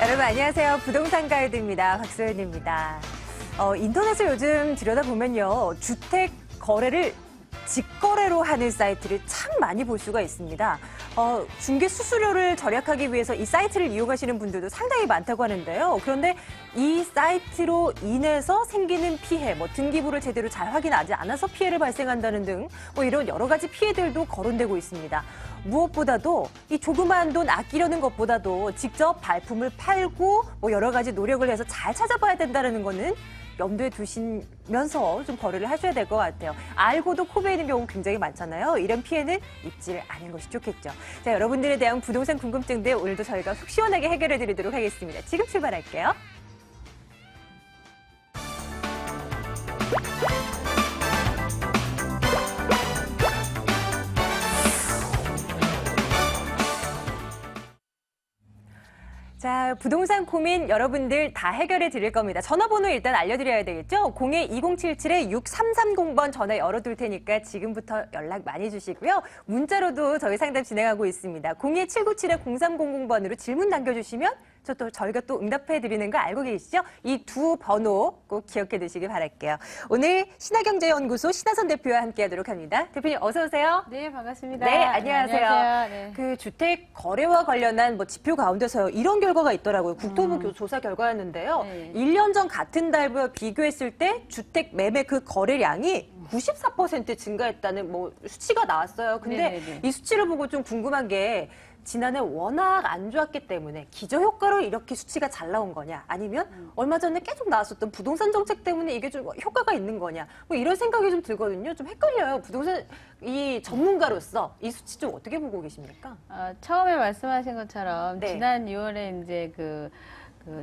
여러분 안녕하세요. 부동산 가이드입니다. 박소연입니다. 인터넷을 요즘 들여다보면요. 주택 거래를 직거래로 하는 사이트를 참 많이 볼 수가 있습니다. 중개 수수료를 절약하기 위해서 이 사이트를 이용하시는 분들도 상당히 많다고 하는데요. 그런데 이 사이트로 인해서 생기는 피해, 등기부를 제대로 잘 확인하지 않아서 피해를 발생한다는 등 이런 여러 가지 피해들도 거론되고 있습니다. 무엇보다도 이 조그마한 돈 아끼려는 것보다도 직접 발품을 팔고 여러 가지 노력을 해서 잘 찾아봐야 된다는 거는 염두에 두시면서 좀 거래를 하셔야 될 것 같아요. 알고도 코베이는 경우 굉장히 많잖아요. 이런 피해는 입지 않은 것이 좋겠죠. 자, 여러분들에 대한 부동산 궁금증들 오늘도 저희가 속 시원하게 해결해 드리도록 하겠습니다. 지금 출발할게요. 자, 부동산 고민 여러분들 다 해결해 드릴 겁니다. 전화번호 일단 알려드려야 되겠죠? 02-2077-6330번 전화 열어둘 테니까 지금부터 연락 많이 주시고요. 문자로도 저희 상담 진행하고 있습니다. 02-797-0300번으로 질문 남겨주시면 저희가 또 응답해 드리는 거 알고 계시죠? 이 두 번호 꼭 기억해 두시길 바랄게요. 오늘 신화경제연구소 신하선 대표와 함께 하도록 합니다. 대표님 어서 오세요. 네, 반갑습니다. 네, 안녕하세요. 네. 그 주택 거래와 관련한 지표 가운데서요. 이런 결과가 있더라고요. 국토부 조사 결과였는데요. 네. 1년 전 같은 달과 비교했을 때 주택 매매 그 거래량이 94% 증가했다는 수치가 나왔어요. 근데 네네네. 이 수치를 보고 좀 궁금한 게 지난해 워낙 안 좋았기 때문에 기저효과로 이렇게 수치가 잘 나온 거냐 아니면 얼마 전에 계속 나왔었던 부동산 정책 때문에 이게 좀 효과가 있는 거냐 이런 생각이 좀 들거든요. 좀 헷갈려요. 부동산 이 전문가로서 이 수치 좀 어떻게 보고 계십니까? 처음에 말씀하신 것처럼 네. 지난 6월에 이제 그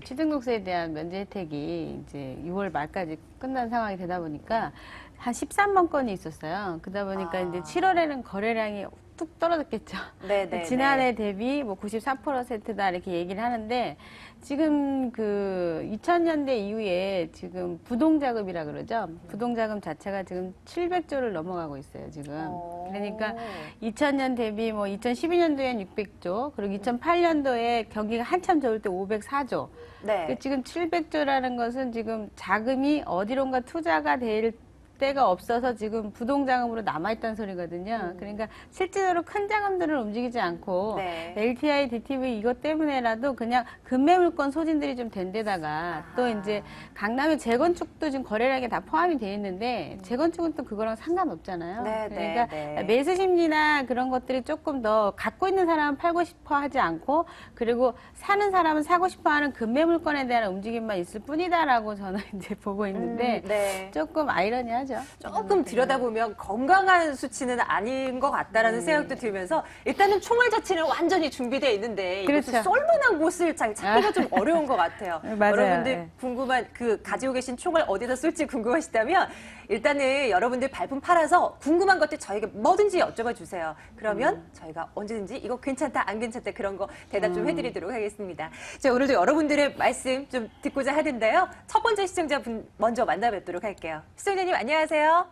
취등록세에 대한 면제 혜택이 이제 6월 말까지 끝난 상황이 되다 보니까 한 13만 건이 있었어요. 그러다 보니까 이제 7월에는 거래량이 뚝 떨어졌겠죠. 네네. 지난해 대비 94%다 이렇게 얘기를 하는데 지금 그 2000년대 이후에 지금 부동자금이라 그러죠. 부동자금 자체가 지금 700조를 넘어가고 있어요, 지금. 그러니까 2000년 대비 2012년도엔 600조, 그리고 2008년도에 경기가 한참 좋을 때 504조. 네. 지금 700조라는 것은 지금 자금이 어디론가 투자가 될 때가 없어서 지금 부동자금으로 남아있다는 소리거든요. 그러니까 실질적으로 큰 자금들을 움직이지 않고 네. LTI, DTV 이것 때문에라도 그냥 금매물권 소진들이 좀 된 데다가 또 이제 강남의 재건축도 지금 거래량에 다 포함이 돼 있는데 재건축은 또 그거랑 상관없잖아요. 네, 그러니까 네. 매수 심리나 그런 것들이 조금 더 갖고 있는 사람은 팔고 싶어 하지 않고 그리고 사는 사람은 사고 싶어 하는 금매물권에 대한 움직임만 있을 뿐이다라고 저는 이제 보고 있는데 네. 조금 아이러니하죠. 조금 들여다보면 건강한 수치는 아닌 것 같다라는 생각도 들면서 일단은 총알 자체는 완전히 준비되어 있는데 이것을 그렇죠. 쏠만한 곳을 잘 찾기가 좀 어려운 것 같아요. 맞아요. 여러분들 네. 궁금한 가지고 계신 총알 어디다 쏠지 궁금하시다면 일단은 여러분들 발품 팔아서 궁금한 것들 저에게 뭐든지 여쭤봐 주세요. 그러면 저희가 언제든지 이거 괜찮다 안 괜찮다 그런 거 대답 좀 해드리도록 하겠습니다. 자, 오늘도 여러분들의 말씀 좀 듣고자 하는데요. 첫 번째 시청자분 먼저 만나뵙도록 할게요. 시청자님 안녕하세요.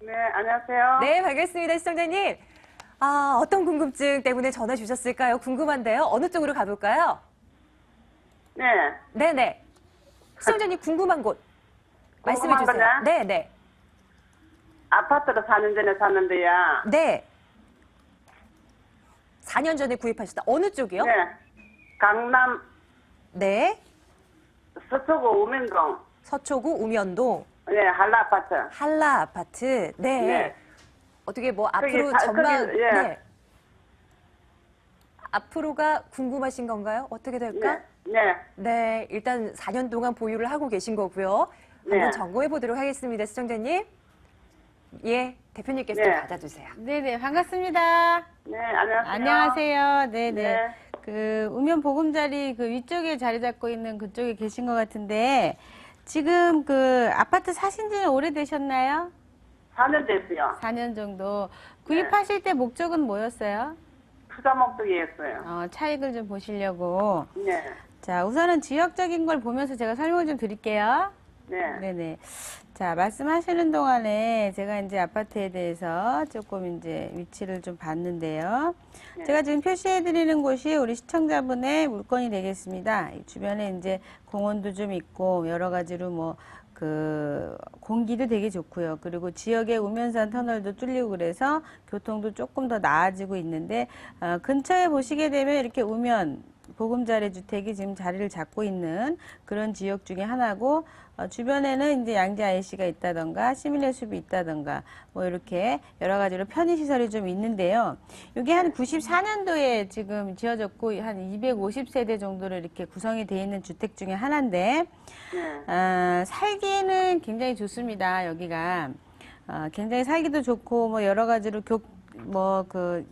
네, 안녕하세요. 네, 반갑습니다. 시청자님. 어떤 궁금증 때문에 전화 주셨을까요? 궁금한데요. 어느 쪽으로 가볼까요? 네, 네네. 시청자님 궁금한 곳 말씀해 궁금한 주세요. 거냐? 네네. 아파트로 4년 전에 샀는데요. 네. 4년 전에 구입하셨다. 어느 쪽이요? 네, 강남 네. 서초구 우명동. 서초구 우면동 네, 한라 아파트. 한라 아파트. 네. 네. 어떻게 앞으로 거기 전망. 거기, 예. 네. 앞으로가 궁금하신 건가요? 어떻게 될까? 네, 네, 네, 일단 4년 동안 보유를 하고 계신 거고요. 한번 네. 점검해 보도록 하겠습니다, 시청자님. 예, 대표님께서 네. 좀 받아주세요. 네네, 반갑습니다. 네, 안녕하세요. 안녕하세요. 네네. 네. 그 우면 보금자리 그 위쪽에 자리 잡고 있는 그쪽에 계신 것 같은데 지금 그 아파트 사신 지는 오래되셨나요? 4년 됐어요. 4년 정도. 구입하실 때 목적은 뭐였어요? 투자 목적이었어요. 차익을 좀 보시려고. 네, 자, 우선은 지역적인 걸 보면서 제가 설명을 좀 드릴게요. 네. 네네. 자, 말씀하시는 동안에 제가 이제 아파트에 대해서 조금 이제 위치를 좀 봤는데요. 네. 제가 지금 표시해드리는 곳이 우리 시청자분의 물건이 되겠습니다. 이 주변에 이제 공원도 좀 있고, 여러 가지로 뭐, 공기도 되게 좋고요. 그리고 지역의 우면산 터널도 뚫리고 그래서 교통도 조금 더 나아지고 있는데, 근처에 보시게 되면 이렇게 우면, 보금자리 주택이 지금 자리를 잡고 있는 그런 지역 중에 하나고, 주변에는 이제 양재 IC가 있다던가 시민의 숲이 있다던가 뭐 이렇게 여러 가지로 편의시설이 좀 있는데요. 이게 한 94년도에 지금 지어졌고 한 250세대 정도로 이렇게 구성이 되어 있는 주택 중에 하나인데, 살기는 굉장히 좋습니다. 여기가. 굉장히 살기도 좋고 뭐 여러 가지로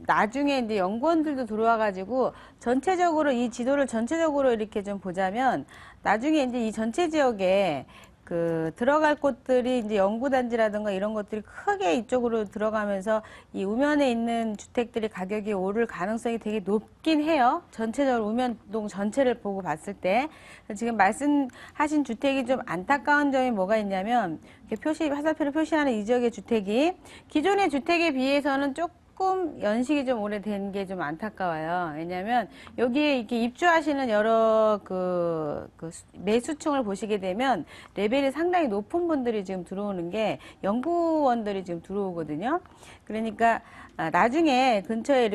나중에 이제 연구원들도 들어와가지고 전체적으로 이 지도를 전체적으로 이렇게 좀 보자면 나중에 이제 이 전체 지역에 들어갈 곳들이 이제 연구단지라든가 이런 것들이 크게 이쪽으로 들어가면서 이 우면에 있는 주택들이 가격이 오를 가능성이 되게 높긴 해요. 전체적으로 우면동 전체를 보고 봤을 때. 지금 말씀하신 주택이 좀 안타까운 점이 뭐가 있냐면, 이렇게 화살표로 표시하는 이 지역의 주택이 기존의 주택에 비해서는 조금 연식이 좀 오래된 게 좀 안타까워요. 왜냐하면 여기에 이렇게 입주하시는 여러 매수층을 보시게 되면 레벨이 상당히 높은 분들이 지금 들어오는 게 연구원들이 지금 들어오거든요. 그러니까 나중에 근처에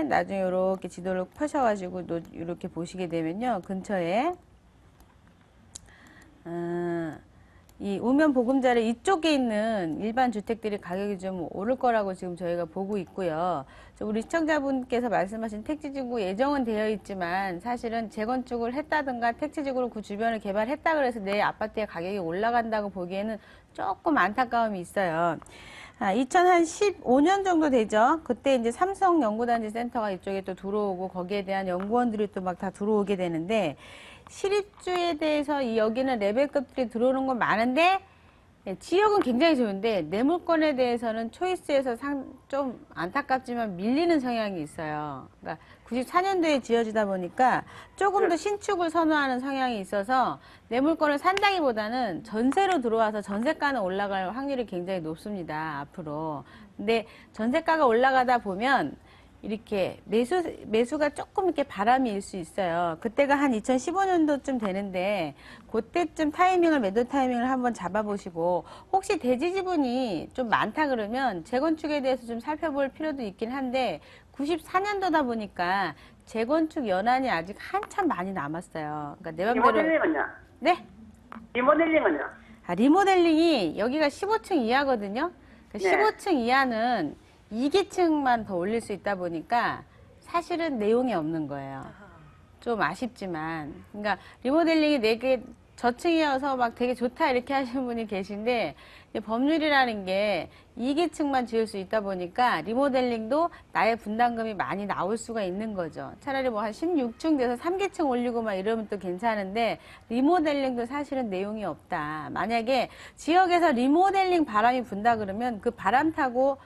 나중에 이렇게 지도를 펴셔가지고 이렇게 보시게 되면요. 근처에 이 우면 보금자리 이쪽에 있는 일반 주택들이 가격이 좀 오를 거라고 지금 저희가 보고 있고요. 우리 시청자분께서 말씀하신 택지지구 예정은 되어 있지만 사실은 재건축을 했다든가 택지지구로 그 주변을 개발했다 그래서 내 아파트의 가격이 올라간다고 보기에는 조금 안타까움이 있어요. 2015년 정도 되죠. 그때 이제 삼성 연구단지 센터가 이쪽에 또 들어오고 거기에 대한 연구원들이 또 막 다 들어오게 되는데, 실입주에 대해서 여기는 레벨급들이 들어오는 건 많은데 지역은 굉장히 좋은데 내 물건에 대해서는 초이스에서 좀 안타깝지만 밀리는 성향이 있어요. 그러니까 94년도에 지어지다 보니까 조금 더 신축을 선호하는 성향이 있어서 내 물건을 산다기보다는 전세로 들어와서 전세가는 올라갈 확률이 굉장히 높습니다. 앞으로. 근데 전세가가 올라가다 보면 이렇게 매수가 조금 이렇게 바람이 일 수 있어요. 그때가 한 2015년도쯤 되는데 그때쯤 매도 타이밍을 한번 잡아보시고, 혹시 대지 지분이 좀 많다 그러면 재건축에 대해서 좀 살펴볼 필요도 있긴 한데 94년도다 보니까 재건축 연한이 아직 한참 많이 남았어요. 그러니까 내 맘대로. 리모델링은요? 네? 리모델링은요? 리모델링이 여기가 15층 이하거든요. 네. 15층 이하는 2기층만 더 올릴 수 있다 보니까 사실은 내용이 없는 거예요. 좀 아쉽지만. 그러니까 리모델링이 4개 저층이어서 막 되게 좋다 이렇게 하시는 분이 계신데, 법률이라는 게 2기층만 지을 수 있다 보니까 리모델링도 나의 분담금이 많이 나올 수가 있는 거죠. 차라리 뭐 한 16층 돼서 3기층 올리고 막 이러면 또 괜찮은데, 리모델링도 사실은 내용이 없다. 만약에 지역에서 리모델링 바람이 분다 그러면 그 바람 타고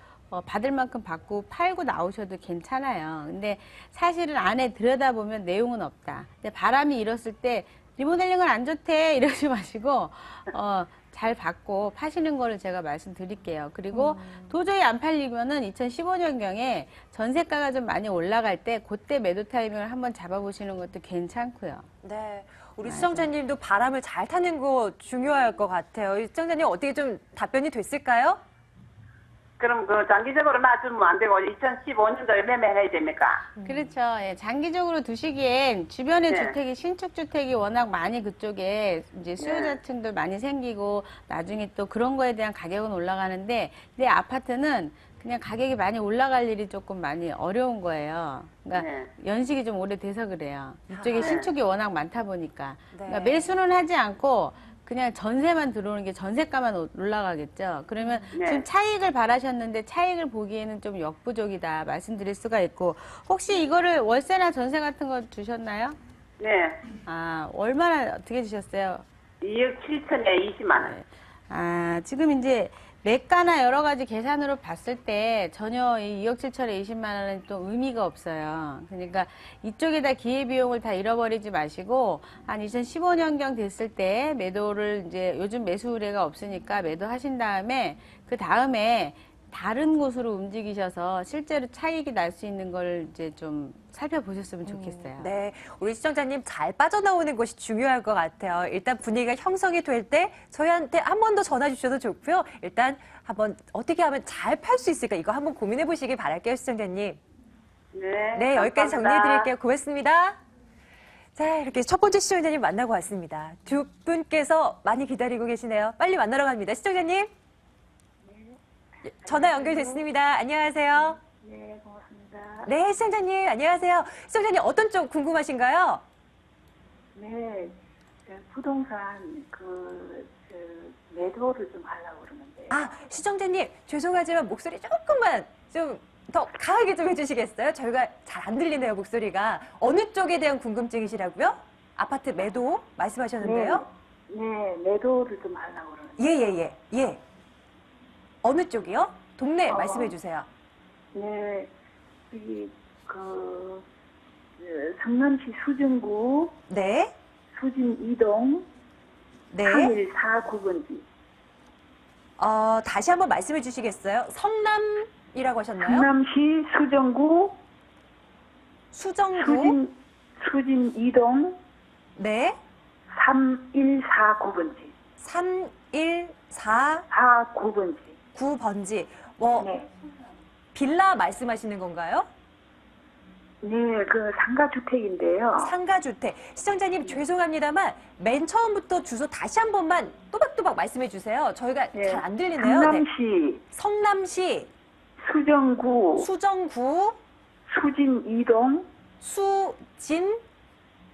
받을 만큼 받고 팔고 나오셔도 괜찮아요. 근데 사실은 안에 들여다보면 내용은 없다. 근데 바람이 일었을 때 리모델링은 안 좋대 이러지 마시고 잘 받고 파시는 거를 제가 말씀드릴게요. 그리고 도저히 안 팔리면은 2015년경에 전세가가 좀 많이 올라갈 때 그때 매도 타이밍을 한번 잡아보시는 것도 괜찮고요. 네. 우리 시청자님도 바람을 잘 타는 거 중요할 것 같아요. 시청자님 어떻게 좀 답변이 됐을까요? 그럼 장기적으로 놔주면 안 되고 2015년도에 매매해야 됩니까? 그렇죠. 예, 장기적으로 두시기엔 주변에 네. 주택이 신축 주택이 워낙 많이 그쪽에 이제 수요자층들 많이 생기고 나중에 또 그런 거에 대한 가격은 올라가는데, 내 아파트는 그냥 가격이 많이 올라갈 일이 조금 많이 어려운 거예요. 그러니까 네. 연식이 좀 오래돼서 그래요. 이쪽에 신축이 워낙 많다 보니까. 네. 그러니까 매수는 하지 않고 그냥 전세만 들어오는 게 전세가만 올라가겠죠. 그러면 네. 지금 차익을 바라셨는데 차익을 보기에는 좀 역부족이다 말씀드릴 수가 있고, 혹시 이거를 월세나 전세 같은 거 주셨나요? 네. 얼마나 어떻게 주셨어요? 2억 7천에 20만 원. 지금 이제 매가나 여러 가지 계산으로 봤을 때 전혀 이 2억 7천에 20만 원은 또 의미가 없어요. 그러니까 이쪽에다 기회비용을 다 잃어버리지 마시고 한 2015년경 됐을 때 매도를 이제 요즘 매수 의뢰가 없으니까 매도하신 다음에 그 다음에 다른 곳으로 움직이셔서 실제로 차익이 날 수 있는 걸 이제 좀 살펴보셨으면 좋겠어요. 네, 우리 시청자님 잘 빠져나오는 것이 중요할 것 같아요. 일단 분위기가 형성이 될 때 저희한테 한 번 더 전화 주셔도 좋고요. 일단 한번 어떻게 하면 잘 팔 수 있을까 이거 한번 고민해 보시기 바랄게요, 시청자님. 네. 네, 여기까지 감사합니다. 정리해 드릴게요. 고맙습니다. 자, 이렇게 첫 번째 시청자님 만나고 왔습니다. 두 분께서 많이 기다리고 계시네요. 빨리 만나러 갑니다. 시청자님. 전화 연결됐습니다. 안녕하세요. 네, 고맙습니다. 네, 시청자님, 안녕하세요. 시청자님, 어떤 쪽 궁금하신가요? 네, 부동산 매도를 좀 하려고 그러는데. 아, 시청자님, 죄송하지만 목소리 조금만 좀 더 강하게 좀 해주시겠어요? 저희가 잘 안 들리네요, 목소리가. 어느 쪽에 대한 궁금증이시라고요? 아파트 매도 말씀하셨는데요? 네, 매도를 좀 하려고 그러는데. 예. 어느 쪽이요? 동네 말씀해 주세요. 네, 성남시 수정구 네, 수진 2동 네. 3149번지. 다시 한번 말씀해 주시겠어요? 성남이라고 하셨나요? 성남시 수정구 수정구. 수진 2동 네. 3149번지. 3149번지. 49번지. 네. 빌라 말씀하시는 건가요? 네, 상가주택인데요. 상가주택. 시청자님 죄송합니다만 맨 처음부터 주소 다시 한 번만 또박또박 말씀해 주세요. 저희가 네. 잘 안 들리네요. 성남시 성남시 수정구 수정구 수진 2동 수진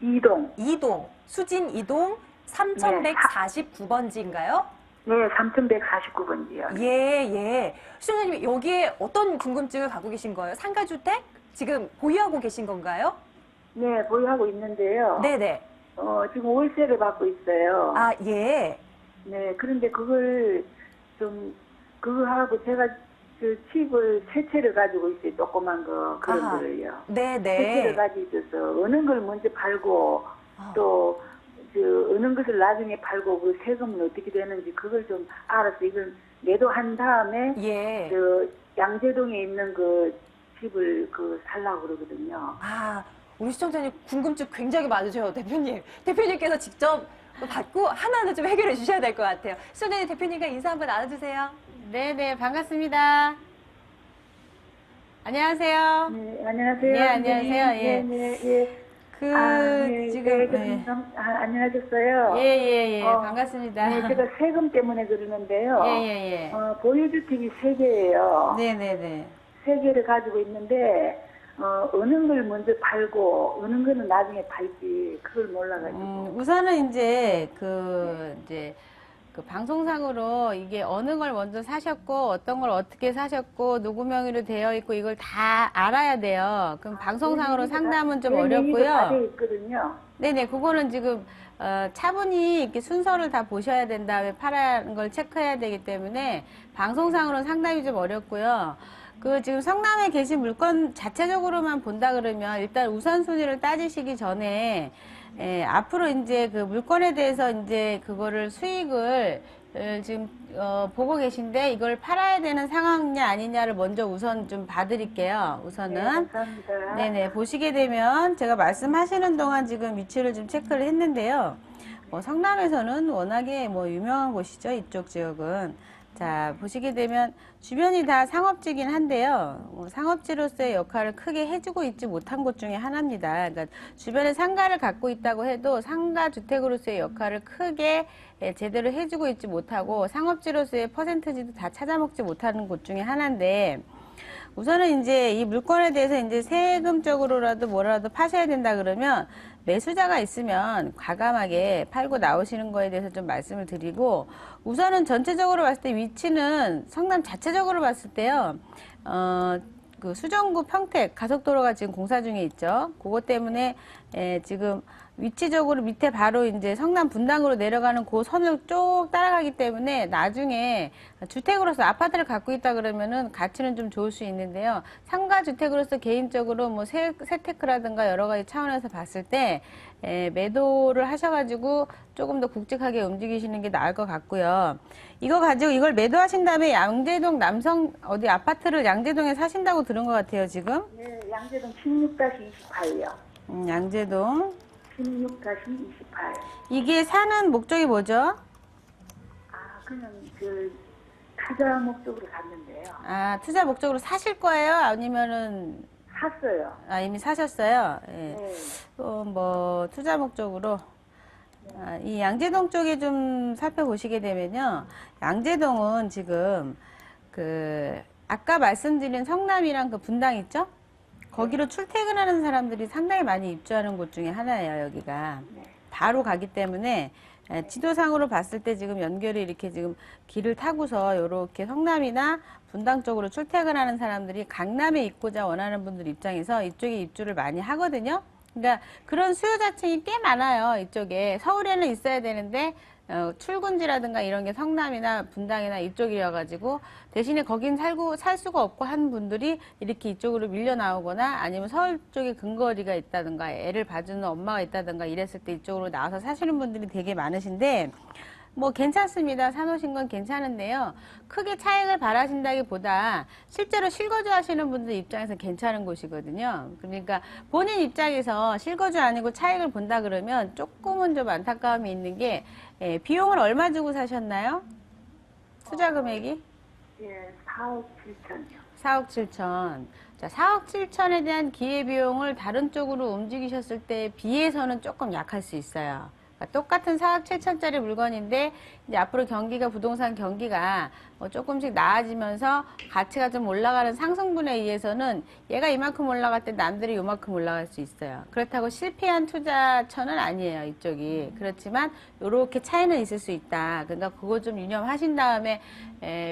2동. 수진 2동 3149번지인가요? 네, 3149번지요. 예. 시청자님 여기에 어떤 궁금증을 갖고 계신 거예요? 상가주택? 지금 보유하고 계신 건가요? 네, 보유하고 있는데요. 네네. 지금 월세를 받고 있어요. 아, 예. 네, 그런데 그거하고 제가 칩을 세 채를 가지고 있어요. 조그만 그런 아하. 거를요. 세 채를 네네. 가지고 있어서 어느 걸 먼저 팔고 또 어느 것을 나중에 팔고 그 세금은 어떻게 되는지 그걸 좀 알아서 이걸 매도한 다음에 예. 양재동에 있는 집을 살라고 그러거든요. 아, 우리 시청자님 궁금증 굉장히 많으세요, 대표님. 대표님께서 직접 받고 하나하나 좀 해결해 주셔야 될 것 같아요. 시청자님 대표님과 인사 한번 나눠주세요. 네네, 반갑습니다. 안녕하세요. 네, 안녕하세요. 네, 안녕하세요. 예. 네. 지금, 네. 안녕하셨어요. 예, 반갑습니다. 네, 제가 세금 때문에 그러는데요. 예. 보유주택이 3개예요. 네네네. 3개를 가지고 있는데, 어느 걸 먼저 팔고, 어느 거는 나중에 팔지, 그걸 몰라가지고. 우선은 이제 그 방송상으로 이게 어느 걸 먼저 사셨고 어떤 걸 어떻게 사셨고 누구 명의로 되어 있고 이걸 다 알아야 돼요. 그럼 방송상으로 상담은 좀 다 어렵고요. 돼 있거든요. 네네, 그거는 지금 차분히 이렇게 순서를 다 보셔야 된 다음에 팔아는 걸 체크해야 되기 때문에 방송상으로는 상담이 좀 어렵고요. 지금 성남에 계신 물건 자체적으로만 본다 그러면 일단 우선순위를 따지시기 전에 앞으로 이제 그 물건에 대해서 이제 그거를 수익을 지금 보고 계신데 이걸 팔아야 되는 상황이냐 아니냐를 먼저 우선 좀 봐드릴게요. 우선은. 네, 감사합니다. 네네, 보시게 되면 제가 말씀하시는 동안 지금 위치를 좀 체크를 했는데요. 성남에서는 워낙에 유명한 곳이죠. 이쪽 지역은. 자, 보시게 되면 주변이 다 상업지긴 한데요. 상업지로서의 역할을 크게 해주고 있지 못한 곳 중에 하나입니다. 그러니까 주변에 상가를 갖고 있다고 해도 상가 주택으로서의 역할을 크게 제대로 해주고 있지 못하고 상업지로서의 퍼센트지도 다 찾아먹지 못하는 곳 중에 하나인데 우선은 이제 이 물건에 대해서 이제 세금적으로라도 뭐라도 파셔야 된다 그러면 매수자가 있으면 과감하게 팔고 나오시는 거에 대해서 좀 말씀을 드리고 우선은 전체적으로 봤을 때 위치는 성남 자체적으로 봤을 때요. 그 수정구 평택 가속도로가 지금 공사 중에 있죠. 그것 때문에 지금 위치적으로 밑에 바로 이제 성남 분당으로 내려가는 그 선을 쭉 따라가기 때문에 나중에 주택으로서 아파트를 갖고 있다 그러면은 가치는 좀 좋을 수 있는데요. 상가 주택으로서 개인적으로 뭐 세테크라든가 여러 가지 차원에서 봤을 때 매도를 하셔가지고 조금 더 굵직하게 움직이시는 게 나을 것 같고요. 이거 가지고 이걸 매도하신 다음에 양재동 남성 어디 아파트를 양재동에 사신다고 들은 것 같아요, 지금. 네, 양재동 16-28요. 양재동. 16-28. 이게 사는 목적이 뭐죠? 아, 그냥 그 투자 목적으로 샀는데요. 아, 투자 목적으로 사실 거예요? 아니면은, 샀어요. 아, 이미 사셨어요? 예. 네. 또 뭐, 투자 목적으로. 아, 이 양재동 쪽에 좀 살펴보시게 되면요. 양재동은 지금 아까 말씀드린 성남이랑 그 분당 있죠? 거기로 출퇴근하는 사람들이 상당히 많이 입주하는 곳 중에 하나예요, 여기가. 바로 가기 때문에 지도상으로 봤을 때 지금 연결이 이렇게 지금 길을 타고서 이렇게 성남이나 분당 쪽으로 출퇴근하는 사람들이 강남에 있고자 원하는 분들 입장에서 이쪽에 입주를 많이 하거든요. 그러니까 그런 수요자층이 꽤 많아요, 이쪽에. 서울에는 있어야 되는데 출근지라든가 이런 게 성남이나 분당이나 이쪽이어가지고 대신에 거긴 살 수가 없고 한 분들이 이렇게 이쪽으로 밀려 나오거나 아니면 서울 쪽에 근거리가 있다든가 애를 봐주는 엄마가 있다든가 이랬을 때 이쪽으로 나와서 사시는 분들이 되게 많으신데 뭐 괜찮습니다. 사놓으신 건 괜찮은데요. 크게 차익을 바라신다기보다 실제로 실거주 하시는 분들 입장에서 괜찮은 곳이거든요. 그러니까 본인 입장에서 실거주 아니고 차익을 본다 그러면 조금은 좀 안타까움이 있는 게 비용을 얼마 주고 사셨나요? 투자 금액이? 예, 4억 7천요. 4억 7천. 자, 4억 7천에 대한 기회비용을 다른 쪽으로 움직이셨을 때에 비해서는 조금 약할 수 있어요. 그러니까 똑같은 4억 7천짜리 물건인데 이제 앞으로 부동산 경기가 조금씩 나아지면서 가치가 좀 올라가는 상승분에 의해서는 얘가 이만큼 올라갈 때 남들이 요만큼 올라갈 수 있어요. 그렇다고 실패한 투자처는 아니에요, 이쪽이. 그렇지만 요렇게 차이는 있을 수 있다. 그러니까 그거 좀 유념하신 다음에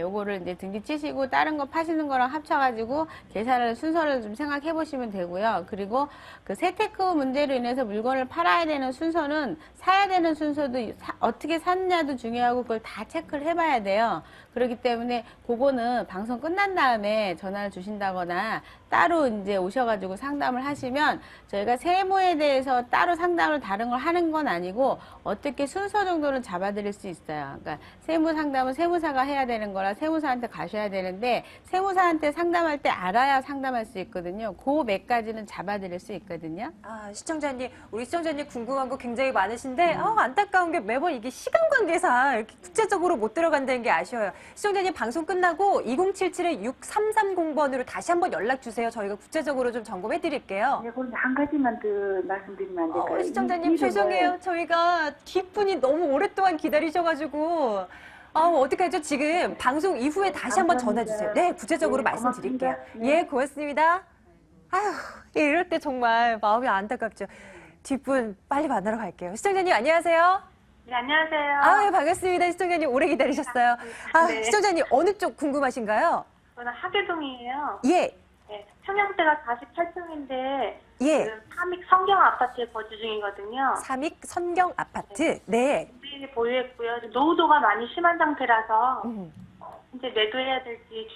요거를 이제 등기 치시고 다른 거 파시는 거랑 합쳐가지고 계산을 순서를 좀 생각해 보시면 되고요. 그리고 그 세테크 문제로 인해서 물건을 팔아야 되는 순서는 사야 되는 순서도 어떻게 샀냐도 중요하고 그걸 다 체크를 해봐야 돼요. 그렇기 때문에 그거는 방송 끝난 다음에 전화를 주신다거나 따로 이제 오셔가지고 상담을 하시면 저희가 세무에 대해서 따로 상담을 다른 걸 하는 건 아니고 어떻게 순서 정도는 잡아드릴 수 있어요. 그러니까 세무 상담은 세무사가 해야 되는 거라 세무사한테 가셔야 되는데 세무사한테 상담할 때 알아야 상담할 수 있거든요. 그 몇 가지는 잡아드릴 수 있거든요. 아, 우리 시청자님 궁금한 거 굉장히 많으신데, 안타까운 게 매번 이게 시간 관계상 이렇게 구체적으로 못 들어간다는 게 아쉬워요. 시청자님 방송 끝나고 2077-6330번으로 다시 한번 연락 주세요. 저희가 구체적으로 좀 점검해 드릴게요. 네, 그런데 한 가지만 더 말씀드리면 안 될까요? 시청자님 이름을- 죄송해요. 저희가 뒷분이 너무 오랫동안 기다리셔가지고. 어떡하죠? 지금 방송 이후에 다시 한번 전화 주세요. 네, 구체적으로 네, 말씀드릴게요. 고맙습니다. 네. 예, 고맙습니다. 아휴, 이럴 때 정말 마음이 안타깝죠. 뒷분 빨리 만나러 갈게요. 시청자님 안녕하세요. 네, 안녕하세요. 예, 반갑습니다. 시청자님 오래 기다리셨어요. 네. 시청자님 어느 쪽 궁금하신가요? 저는 하계동이에요. 예, 네, 평형대가 48평인데 예. 삼익 성경 아파트에 거주 중이거든요. 삼익 선경 아파트. 네. 집이 보유했고요. 노후도가 많이 심한 상태라서 음. 이제 매도해야 될지.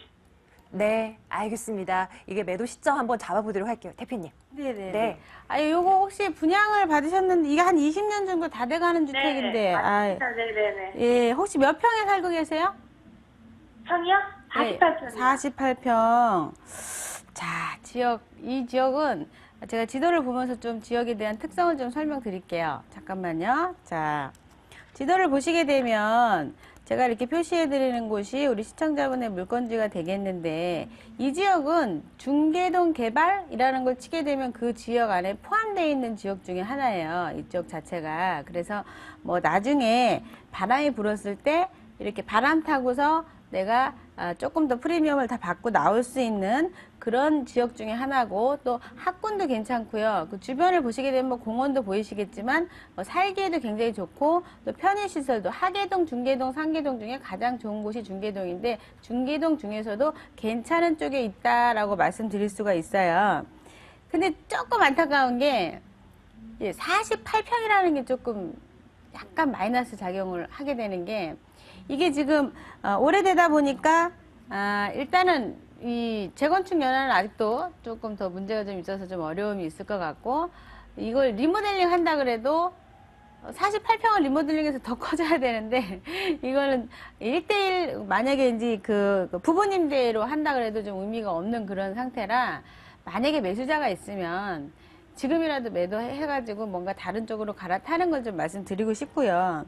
네, 알겠습니다. 이게 매도 시점 한번 잡아보도록 할게요. 대표님. 네네. 네. 아니, 요거 혹시 분양을 받으셨는데 이게 한 20년 정도 다 돼가는 주택인데. 네, 아, 맞습니다. 네네네. 예, 혹시 몇 평에 살고 계세요? 평이요? 48평이요. 48평. 자, 이 지역은 제가 지도를 보면서 좀 지역에 대한 특성을 좀 설명드릴게요. 잠깐만요. 자, 지도를 보시게 되면 제가 이렇게 표시해 드리는 곳이 우리 시청자분의 물건지가 되겠는데 이 지역은 중계동 개발이라는 걸 치게 되면 그 지역 안에 포함되어 있는 지역 중에 하나예요. 이쪽 자체가. 그래서 뭐 나중에 바람이 불었을 때 이렇게 바람 타고서 내가 조금 더 프리미엄을 다 받고 나올 수 있는 그런 지역 중에 하나고 또 학군도 괜찮고요. 그 주변을 보시게 되면 뭐 공원도 보이시겠지만 살기에도 굉장히 좋고 또 편의시설도 하계동, 중계동, 상계동 중에 가장 좋은 곳이 중계동인데 중계동 중에서도 괜찮은 쪽에 있다라고 말씀드릴 수가 있어요. 근데 조금 안타까운 게 예, 48평이라는 게 조금 약간 마이너스 작용을 하게 되는 게 이게 지금 오래되다 보니까 일단은 이 재건축 연한은 아직도 조금 더 문제가 좀 있어서 좀 어려움이 있을 것 같고 이걸 리모델링 한다 그래도 48평을 리모델링해서 더 커져야 되는데 이거는 1대1 만약에 이제 그 부모님대로 한다 그래도 좀 의미가 없는 그런 상태라 만약에 매수자가 있으면 지금이라도 매도해가지고 뭔가 다른 쪽으로 갈아타는 걸 좀 말씀드리고 싶고요.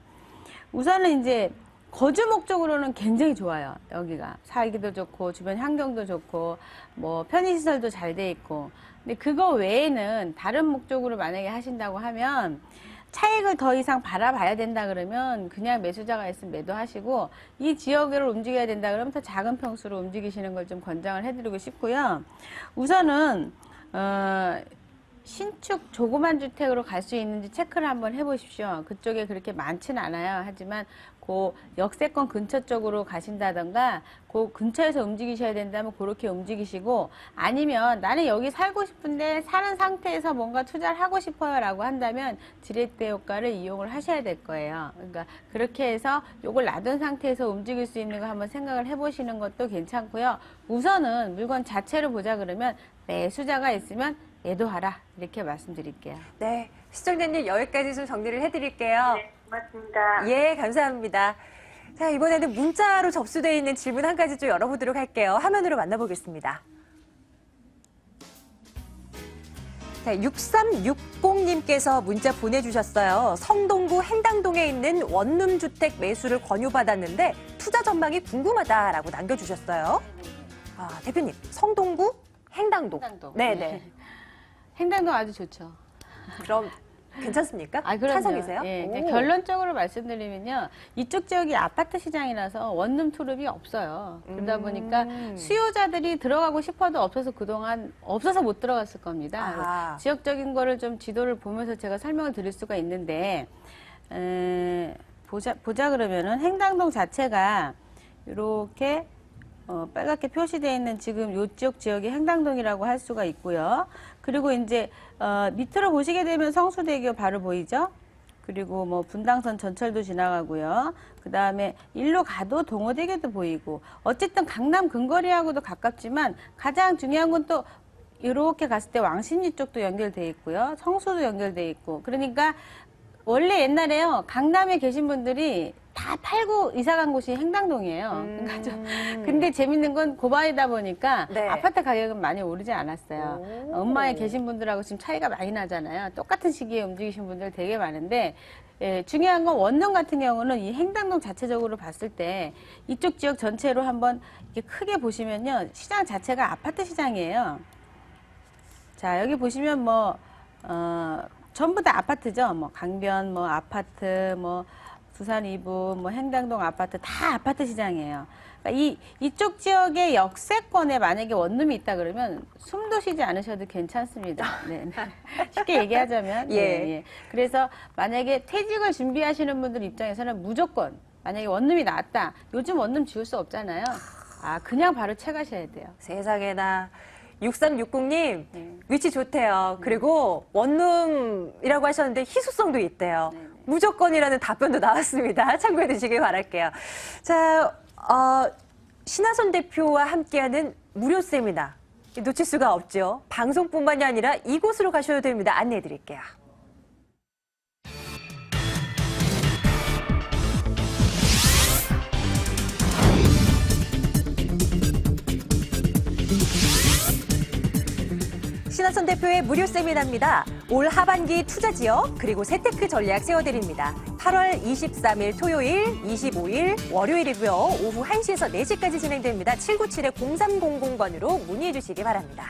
우선은 이제 거주 목적으로는 굉장히 좋아요. 여기가 살기도 좋고 주변 환경도 좋고 뭐 편의시설도 잘 돼 있고 근데 그거 외에는 다른 목적으로 만약에 하신다고 하면 차익을 더 이상 바라봐야 된다 그러면 그냥 매수자가 있으면 매도하시고 이 지역으로 움직여야 된다 그러면 더 작은 평수로 움직이시는 걸 좀 권장을 해드리고 싶고요. 우선은 신축 조그만 주택으로 갈 수 있는지 체크를 한번 해보십시오. 그쪽에 그렇게 많지는 않아요. 하지만 그 역세권 근처 쪽으로 가신다던가 그 근처에서 움직이셔야 된다면 그렇게 움직이시고 아니면 나는 여기 살고 싶은데 사는 상태에서 뭔가 투자를 하고 싶어요 라고 한다면 지렛대 효과를 이용을 하셔야 될 거예요. 그러니까 그렇게 해서 요걸 놔둔 상태에서 움직일 수 있는 거 한번 생각을 해보시는 것도 괜찮고요. 우선은 물건 자체를 보자 그러면 매수자가 있으면 매도하라 이렇게 말씀드릴게요. 네, 시청자님 여기까지 좀 정리를 해드릴게요. 네, 고맙습니다. 예, 감사합니다. 자, 이번에는 문자로 접수되어 있는 질문 한 가지 좀 열어보도록 할게요. 화면으로 만나보겠습니다. 자, 6360님께서 문자 보내주셨어요. 성동구 행당동에 있는 원룸 주택 매수를 권유받았는데 투자 전망이 궁금하다라고 남겨주셨어요. 대표님, 성동구 행당동. 행당동. 네네. 행당동 아주 좋죠. 그럼 괜찮습니까? 그럼요. 찬성이세요? 예, 오. 결론적으로 말씀드리면요. 이쪽 지역이 아파트 시장이라서 원룸 투룸이 없어요. 그러다 보니까 수요자들이 들어가고 싶어도 없어서 그동안 없어서 못 들어갔을 겁니다. 아하. 지역적인 거를 좀 지도를 보면서 제가 설명을 드릴 수가 있는데 보자 그러면은 행당동 자체가 이렇게 빨갛게 표시되어 있는 지금 이쪽 지역이 행당동이라고 할 수가 있고요. 그리고 이제 밑으로 보시게 되면 성수대교 바로 보이죠? 그리고 뭐 분당선 전철도 지나가고요. 그 다음에 일로 가도 동호대교도 보이고 어쨌든 강남 근거리하고도 가깝지만 가장 중요한 건 또 이렇게 갔을 때 왕십리 쪽도 연결돼 있고요. 성수도 연결돼 있고 그러니까 원래 옛날에요 강남에 계신 분들이 다 팔고 이사 간 곳이 행당동이에요. 그러니까 근데 재밌는 건 고바이다 보니까 네. 아파트 가격은 많이 오르지 않았어요. 엄마에 계신 분들하고 지금 차이가 많이 나잖아요. 똑같은 시기에 움직이신 분들 되게 많은데 중요한 건 원룸 같은 경우는 이 행당동 자체적으로 봤을 때 이쪽 지역 전체로 한번 이렇게 크게 보시면요. 시장 자체가 아파트 시장이에요. 자 여기 보시면 뭐 전부 다 아파트죠. 뭐 강변, 뭐 아파트, 뭐 두산 이브, 뭐 행당동 아파트 다 아파트 시장이에요. 그러니까 이쪽 지역의 역세권에 만약에 원룸이 있다 그러면 숨도 쉬지 않으셔도 괜찮습니다. 네. 쉽게 얘기하자면. 예. 예. 그래서 만약에 퇴직을 준비하시는 분들 입장에서는 무조건 만약에 원룸이 나왔다. 요즘 원룸 지을 수 없잖아요. 그냥 바로 채가셔야 돼요. 세상에나. 6360님, 위치 좋대요. 그리고 원룸이라고 하셨는데 희소성도 있대요. 무조건이라는 답변도 나왔습니다. 참고해 두시길 바랄게요. 자, 신하선 대표와 함께하는 무료 세미나. 놓칠 수가 없죠. 방송뿐만이 아니라 이곳으로 가셔도 됩니다. 안내해 드릴게요. 신하선 대표의 무료 세미나입니다. 올 하반기 투자 지역 그리고 재테크 전략 세워드립니다. 8월 23일 토요일, 25일 월요일이고요. 오후 1시에서 4시까지 진행됩니다. 797-0300번으로 문의해 주시기 바랍니다.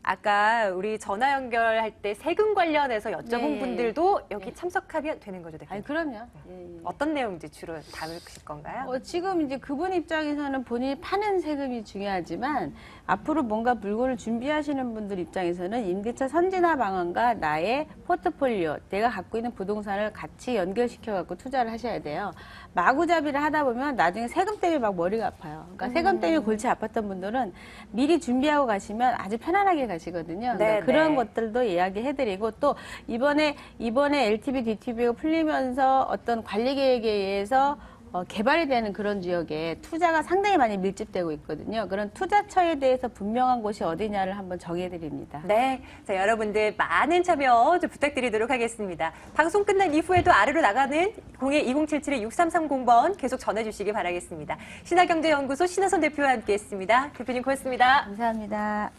아까 우리 전화 연결할 때 세금 관련해서 여쭤본 네. 분들도 여기 네. 참석하면 되는 거죠, 대표님? 그럼요. 예. 어떤 내용인지 주로 담으실 건가요? 지금 이제 그분 입장에서는 본인이 파는 세금이 중요하지만 앞으로 뭔가 물건을 준비하시는 분들 입장에서는 임대차 선진화 방안과 나의 포트폴리오, 내가 갖고 있는 부동산을 같이 연결시켜 갖고 투자를 하셔야 돼요. 마구잡이를 하다 보면 나중에 세금 때문에 막 머리가 아파요. 그러니까 세금 때문에 골치 아팠던 분들은 미리 준비하고 가시면 아주 편안하게 가실 것이거든요. 네, 그러니까 그런 네. 것들도 이야기해드리고 또 이번에 LTV, DTV가 풀리면서 어떤 관리 계획에 의해서 개발이 되는 그런 지역에 투자가 상당히 많이 밀집되고 있거든요. 그런 투자처에 대해서 분명한 곳이 어디냐를 한번 정해드립니다. 네, 자, 여러분들 많은 참여 좀 부탁드리도록 하겠습니다. 방송 끝난 이후에도 아래로 나가는 02-2077-6330번 계속 전해주시기 바라겠습니다. 신화경제연구소 신하선 대표와 함께했습니다. 대표님 고맙습니다. 감사합니다.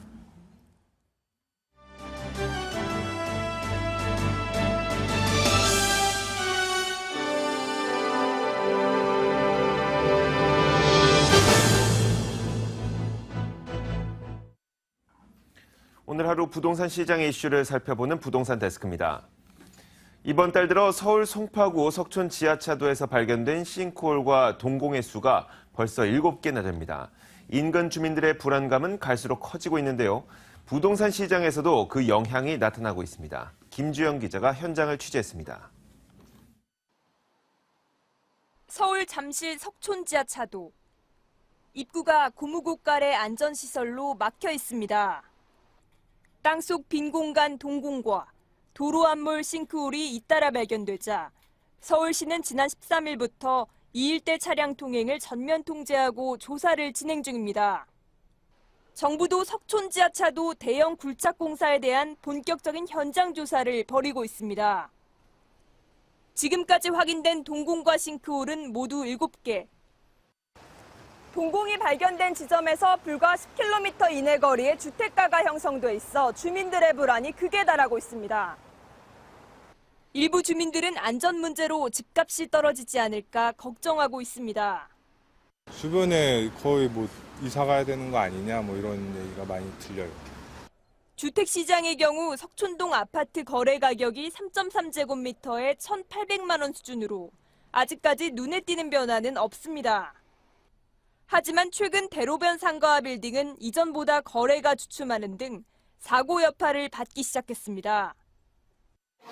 오늘 하루 부동산 시장의 이슈를 살펴보는 부동산 데스크입니다. 이번 달 들어 서울 송파구 석촌 지하차도에서 발견된 싱크홀과 동공의 수가 벌써 7개나 됩니다. 인근 주민들의 불안감은 갈수록 커지고 있는데요. 부동산 시장에서도 그 영향이 나타나고 있습니다. 김주영 기자가 현장을 취재했습니다. 서울 잠실 석촌 지하차도. 입구가 고무고깔의 안전시설로 막혀 있습니다. 땅속 빈 공간 동공과 도로 앞몰 싱크홀이 잇따라 발견되자 서울시는 지난 13일부터 이 일대 차량 통행을 전면 통제하고 조사를 진행 중입니다. 정부도 석촌 지하차도 대형 굴착 공사에 대한 본격적인 현장 조사를 벌이고 있습니다. 지금까지 확인된 동공과 싱크홀은 모두 7개. 동공이 발견된 지점에서 불과 10km 이내 거리에 주택가가 형성돼 있어 주민들의 불안이 극에 달하고 있습니다. 일부 주민들은 안전 문제로 집값이 떨어지지 않을까 걱정하고 있습니다. 주변에 거의 뭐 이사 가야 되는 거 아니냐 뭐 이런 얘기가 많이 들려요. 주택시장의 경우 석촌동 아파트 거래 가격이 3.3제곱미터에 1,800만 원 수준으로 아직까지 눈에 띄는 변화는 없습니다. 하지만 최근 대로변 상가와 빌딩은 이전보다 거래가 주춤하는 등 사고 여파를 받기 시작했습니다.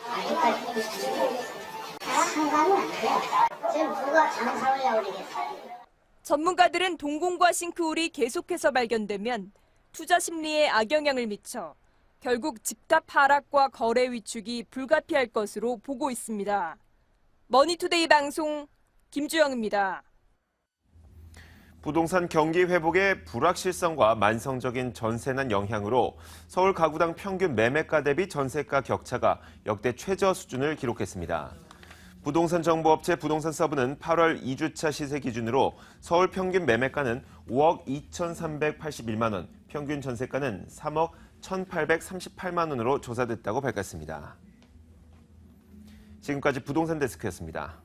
아직까지 상관은 안 돼요. 지금 누가 장사하려고 그러겠어요. 전문가들은 동공과 싱크홀이 계속해서 발견되면 투자 심리에 악영향을 미쳐 결국 집값 하락과 거래 위축이 불가피할 것으로 보고 있습니다. 머니투데이 방송 김주영입니다. 부동산 경기 회복의 불확실성과 만성적인 전세난 영향으로 서울 가구당 평균 매매가 대비 전세가 격차가 역대 최저 수준을 기록했습니다. 부동산 정보업체 부동산 서브는 8월 2주차 시세 기준으로 서울 평균 매매가는 5억 2,381만 원, 평균 전세가는 3억 1,838만 원으로 조사됐다고 밝혔습니다. 지금까지 부동산 데스크였습니다.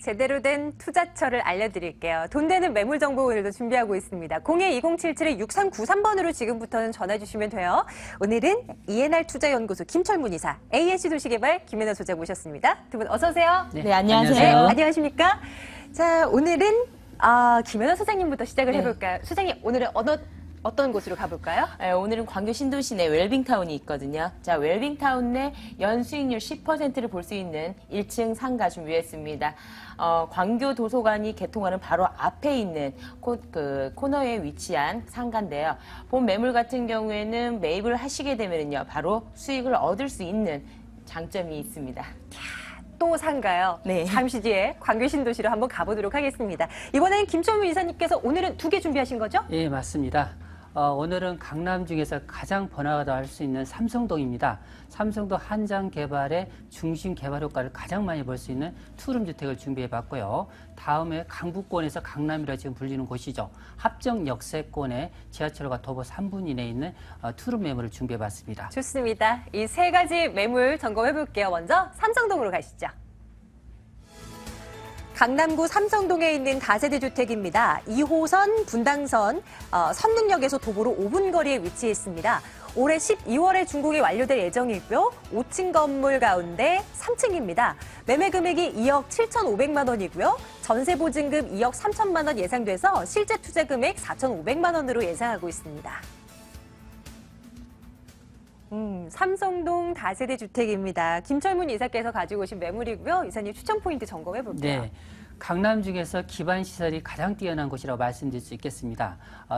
제대로 된 투자처를 알려드릴게요. 돈 되는 매물 정보 오늘도 준비하고 있습니다. 02-2077-6393번으로 지금부터는 전화 주시면 돼요. 오늘은 ENR 투자연구소 김철문 이사, ANC 도시개발 김연아 소장 모셨습니다. 두 분 어서 오세요. 네, 안녕하세요. 네, 안녕하십니까? 자, 오늘은 김연아 소장님부터 시작을 해볼까요? 소장님, 오늘은 어떤 곳으로 가볼까요? 오늘은 광교 신도시 내 웰빙타운이 있거든요. 자, 웰빙타운 내 연수익률 10%를 볼 수 있는 1층 상가 준비했습니다. 광교 도서관이 개통하는 바로 앞에 있는 코너에 위치한 상가인데요. 본 매물 같은 경우에는 매입을 하시게 되면요, 바로 수익을 얻을 수 있는 장점이 있습니다. 또 상가요. 네. 잠시 뒤에 광교 신도시로 한번 가보도록 하겠습니다. 이번엔 김철문 이사님께서 오늘은 2개 준비하신 거죠? 예, 맞습니다. 오늘은 강남 중에서 가장 번화가다 할 수 있는 삼성동입니다. 삼성동 한장 개발의 중심 개발 효과를 가장 많이 볼 수 있는 투룸 주택을 준비해봤고요. 다음에 강북권에서 강남이라 지금 불리는 곳이죠. 합정 역세권에 지하철과 도보 3분 이내에 있는 투룸 매물을 준비해봤습니다. 좋습니다. 이 세 가지 매물 점검해볼게요. 먼저 삼성동으로 가시죠. 강남구 삼성동에 있는 다세대 주택입니다. 2호선 분당선 선릉역에서 도보로 5분 거리에 위치해 있습니다. 올해 12월에 준공이 완료될 예정이고요. 5층 건물 가운데 3층입니다. 매매 금액이 2억 7,500만 원이고요. 전세 보증금 2억 3천만 원 예상돼서 실제 투자 금액 4,500만 원으로 예상하고 있습니다. 삼성동 다세대 주택입니다. 김철문 이사께서 가지고 오신 매물이고요. 이사님 추천 포인트 점검해 볼게요. 네. 강남 중에서 기반 시설이 가장 뛰어난 곳이라고 말씀드릴 수 있겠습니다.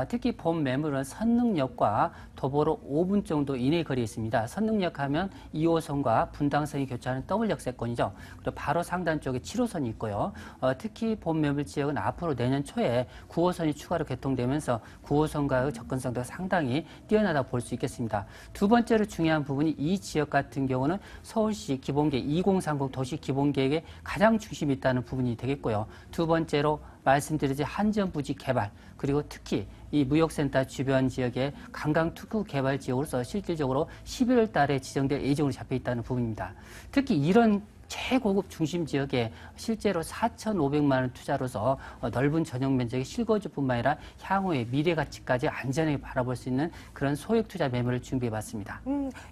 특히 본 매물은 선릉역과 도보로 5분 정도 이내 거리에 있습니다. 선릉역 하면 2호선과 분당선이 교차하는 더블 역세권이죠. 그리고 바로 상단 쪽에 7호선이 있고요. 특히 본 매물 지역은 앞으로 내년 초에 9호선이 추가로 개통되면서 9호선과의 접근성도 상당히 뛰어나다고 볼 수 있겠습니다. 두 번째로 중요한 부분이 이 지역 같은 경우는 서울시 기본계획 2030 도시 기본계획의 가장 중심이 있다는 부분이 되겠고요. 두 번째로 말씀드리지 한전부지 개발 그리고 특히 이 무역센터 주변 지역의 관광 특구 개발 지역으로서 실질적으로 11월 달에 지정될 예정으로 잡혀 있다는 부분입니다. 특히 이런 최고급 중심 지역에 실제로 4,500만 원 투자로서 넓은 전용 면적의 실거주뿐만 아니라 향후의 미래 가치까지 안전하게 바라볼 수 있는 그런 소액 투자 매물을 준비해봤습니다.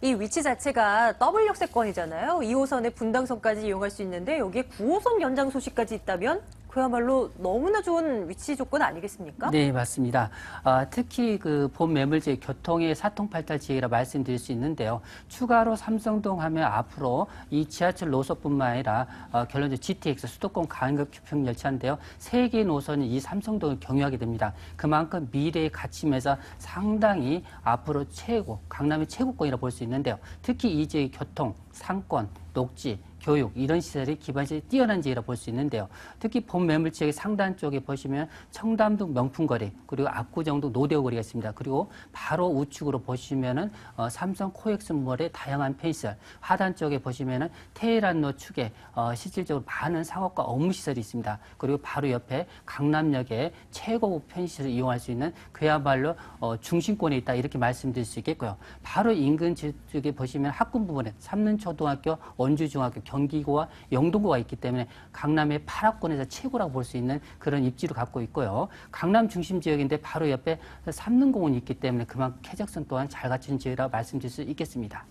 이 위치 자체가 더블 역세권이잖아요. 2호선의 분당선까지 이용할 수 있는데 여기에 9호선 연장 소식까지 있다면 그야말로 너무나 좋은 위치 조건 아니겠습니까? 네, 맞습니다. 특히 그 본 매물지의 교통의 사통팔달 지역이라 말씀드릴 수 있는데요. 추가로 삼성동 하면 앞으로 이 지하철 노선뿐만 아니라 결론적으로 GTX 수도권 간급 규평 열차인데요. 3개의 노선이 이 삼성동을 경유하게 됩니다. 그만큼 미래의 가치면서 상당히 앞으로 강남의 최고권이라 볼 수 있는데요. 특히 이 지역의 교통, 상권, 녹지, 교육 이런 시설이 기반시설이 뛰어난 지역이라 볼 수 있는데요. 특히 본 매물 지역의 상단 쪽에 보시면 청담동 명품거리 그리고 압구정동 노대오거리가 있습니다. 그리고 바로 우측으로 보시면은 삼성 코엑스몰의 다양한 편의시설, 하단 쪽에 보시면은 테헤란로 축에 실질적으로 많은 상업과 업무 시설이 있습니다. 그리고 바로 옆에 강남역의 최고급 편의시설을 이용할 수 있는 그야말로 중심권에 있다 이렇게 말씀드릴 수 있겠고요. 바로 인근 쪽에 보시면 학군 부분에 삼릉초등학교, 원주중학교, 경기고와 영동고가 있기 때문에 강남의 8학군에서 최고라고 볼 수 있는 그런 입지를 갖고 있고요. 강남 중심 지역인데 바로 옆에 삼릉공원이 있기 때문에 그만큼 쾌적성 또한 잘 갖춘 지역이라고 말씀드릴 수 있겠습니다.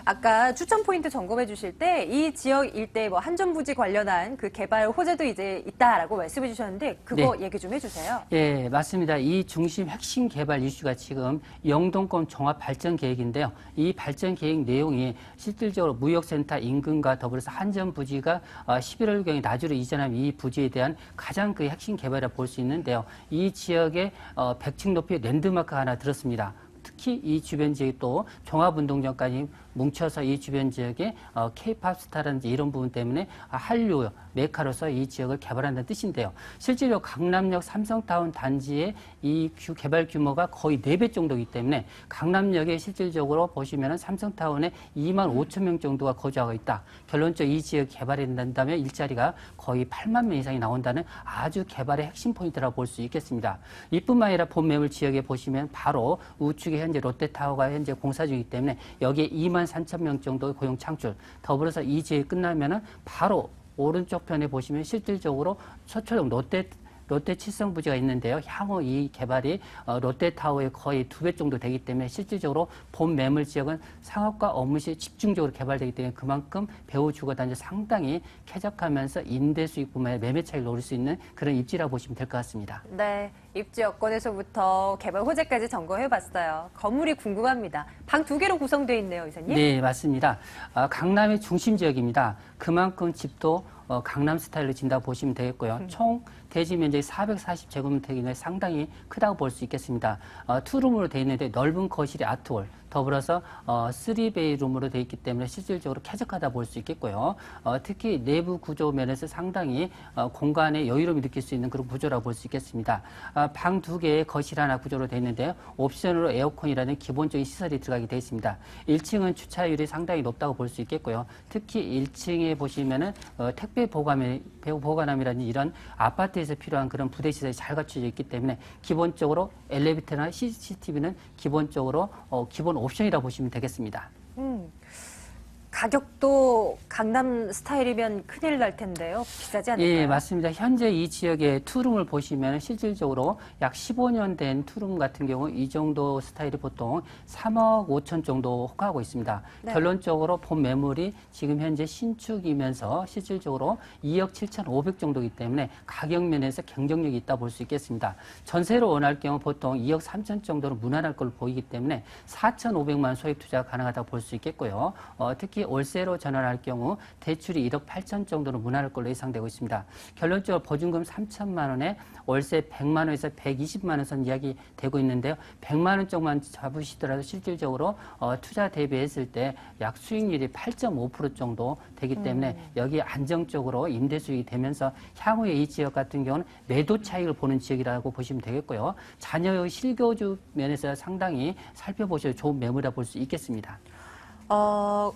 아까 추천 포인트 점검해 주실 때 이 지역 일대 뭐 한전부지 관련한 그 개발 호재도 이제 있다라고 말씀해 주셨는데 그거 네. 얘기 좀 해주세요. 예, 맞습니다. 이 중심 핵심 개발 이슈가 지금 영동권 종합 발전 계획인데요. 이 발전 계획 내용이 실질적으로 무역센터 인근과 더불어서 한전부지가 11월경에 나주로 이전하면 이 부지에 대한 가장 그 핵심 개발이라 볼 수 있는데요. 이 지역에 100층 높이 랜드마크가 하나 들었습니다. 특히 이 주변 지역이 또 종합운동장까지 뭉쳐서 이 주변 지역에 K-팝 스타라든지 이런 부분 때문에 한류 메카로서 이 지역을 개발한다는 뜻인데요. 실제로 강남역 삼성타운 단지의 이 개발 규모가 거의 4배 정도이기 때문에 강남역에 실질적으로 보시면은 삼성타운에 2만 5천 명 정도가 거주하고 있다. 결론적으로 이 지역 개발이 된다면 일자리가 거의 8만 명 이상이 나온다는 아주 개발의 핵심 포인트라고 볼 수 있겠습니다. 이뿐만 아니라 본 매물 지역에 보시면 바로 우측에 현재 롯데타워가 현재 공사 중이기 때문에 여기에 2만 3천 명 정도의 고용 창출, 더불어서 이 지역이 끝나면은 바로 오른쪽 편에 보시면 실질적으로 서초동 롯데 칠성부지가 있는데요. 향후 이 개발이 롯데타워의 거의 2배 정도 되기 때문에 실질적으로 본 매물 지역은 상업과 업무시 집중적으로 개발되기 때문에 그만큼 배후 주거단지 상당히 쾌적하면서 임대 수익뿐만 아니라 매매 차익을 노릴 수 있는 그런 입지라고 보시면 될 것 같습니다. 네, 입지 여건에서부터 개발 호재까지 점검해봤어요. 건물이 궁금합니다. 방 2개로 구성되어 있네요, 이사님. 네, 맞습니다. 강남의 중심 지역입니다. 그만큼 집도 강남 스타일로 진다고 보시면 되겠고요. 총 대지 면적이 440제곱미터이기에 상당히 크다고 볼 수 있겠습니다. 투룸으로 되어 있는데 넓은 거실이 아트홀, 더불어서 3베이룸으로 되어 있기 때문에 실질적으로 쾌적하다 볼 수 있겠고요. 특히 내부 구조 면에서 상당히 공간의 여유로움을 느낄 수 있는 그런 구조라고 볼 수 있겠습니다. 방 2개의 거실 하나 구조로 되어 있는데요. 옵션으로 에어컨이라는 기본적인 시설이 들어가게 되어 있습니다. 1층은 주차율이 상당히 높다고 볼 수 있겠고요. 특히 1층에 보시면은 택배 보관함이라든지 이런 아파트에서 필요한 그런 부대 시설이 잘 갖춰져 있기 때문에 기본적으로 엘리베이터나 CCTV는 기본적으로 기본 옵션이라고 보시면 되겠습니다. 가격도 강남 스타일이면 큰일 날 텐데요. 비싸지 않을까요? 예, 맞습니다. 현재 이 지역의 투룸을 보시면 실질적으로 약 15년 된 투룸 같은 경우 이 정도 스타일이 보통 3억 5천 정도 호가하고 있습니다. 네. 결론적으로 본 매물이 지금 현재 신축이면서 실질적으로 2억 7천 5백 정도이기 때문에 가격 면에서 경쟁력이 있다 볼 수 있겠습니다. 전세로 원할 경우 보통 2억 3천 정도로 무난할 걸로 보이기 때문에 4,500만 원 소액 투자가 가능하다고 볼 수 있겠고요. 특히 월세로 전환할 경우 대출이 1억 8천 정도로 무난할 걸로 예상되고 있습니다. 결론적으로 보증금 3천만 원에 월세 100만 원에서 120만 원 선 이야기되고 있는데요. 100만 원 쪽만 잡으시더라도 실질적으로 투자 대비했을 때 약 수익률이 8.5% 정도 되기 때문에 여기 안정적으로 임대 수익이 되면서 향후에 이 지역 같은 경우는 매도 차익을 보는 지역이라고 보시면 되겠고요. 자녀의 실교주 면에서 상당히 살펴보셔야 좋은 매물이라 볼 수 있겠습니다.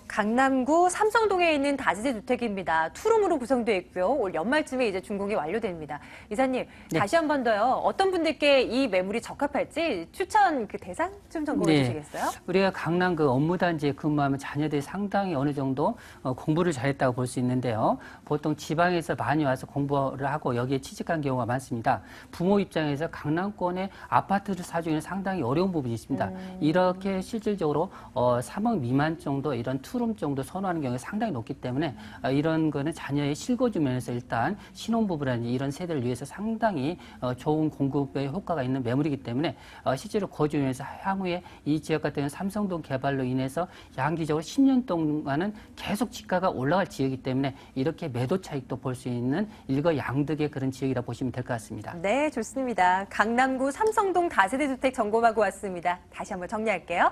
강남구 삼성동에 있는 다세대 주택입니다. 투룸으로 구성되어 있고요. 올 연말쯤에 이제 준공이 완료됩니다. 이사님, 네. 다시 한 번 더요. 어떤 분들께 이 매물이 적합할지 추천 그 대상 좀 전공해 네. 주시겠어요? 우리가 강남 그 업무단지에 근무하면 자녀들이 상당히 어느 정도 공부를 잘했다고 볼 수 있는데요. 보통 지방에서 많이 와서 공부를 하고 여기에 취직한 경우가 많습니다. 부모 입장에서 강남권의 아파트를 사주기는 상당히 어려운 부분이 있습니다. 이렇게 실질적으로 3억 미만 정도 이런 투룸 정도 선호하는 경우가 상당히 높기 때문에 이런 거는 자녀의 실거주 면에서 일단 신혼부부라든지 이런 세대를 위해서 상당히 좋은 공급의 효과가 있는 매물이기 때문에 실제로 거주면서 향후에 이 지역 같은 경우는 삼성동 개발로 인해서 양기적으로 10년 동안은 계속 지가가 올라갈 지역이기 때문에 이렇게 매도 차익도 볼 수 있는 일거양득의 그런 지역이라 보시면 될 것 같습니다. 네, 좋습니다. 강남구 삼성동 다세대 주택 점검하고 왔습니다. 다시 한번 정리할게요.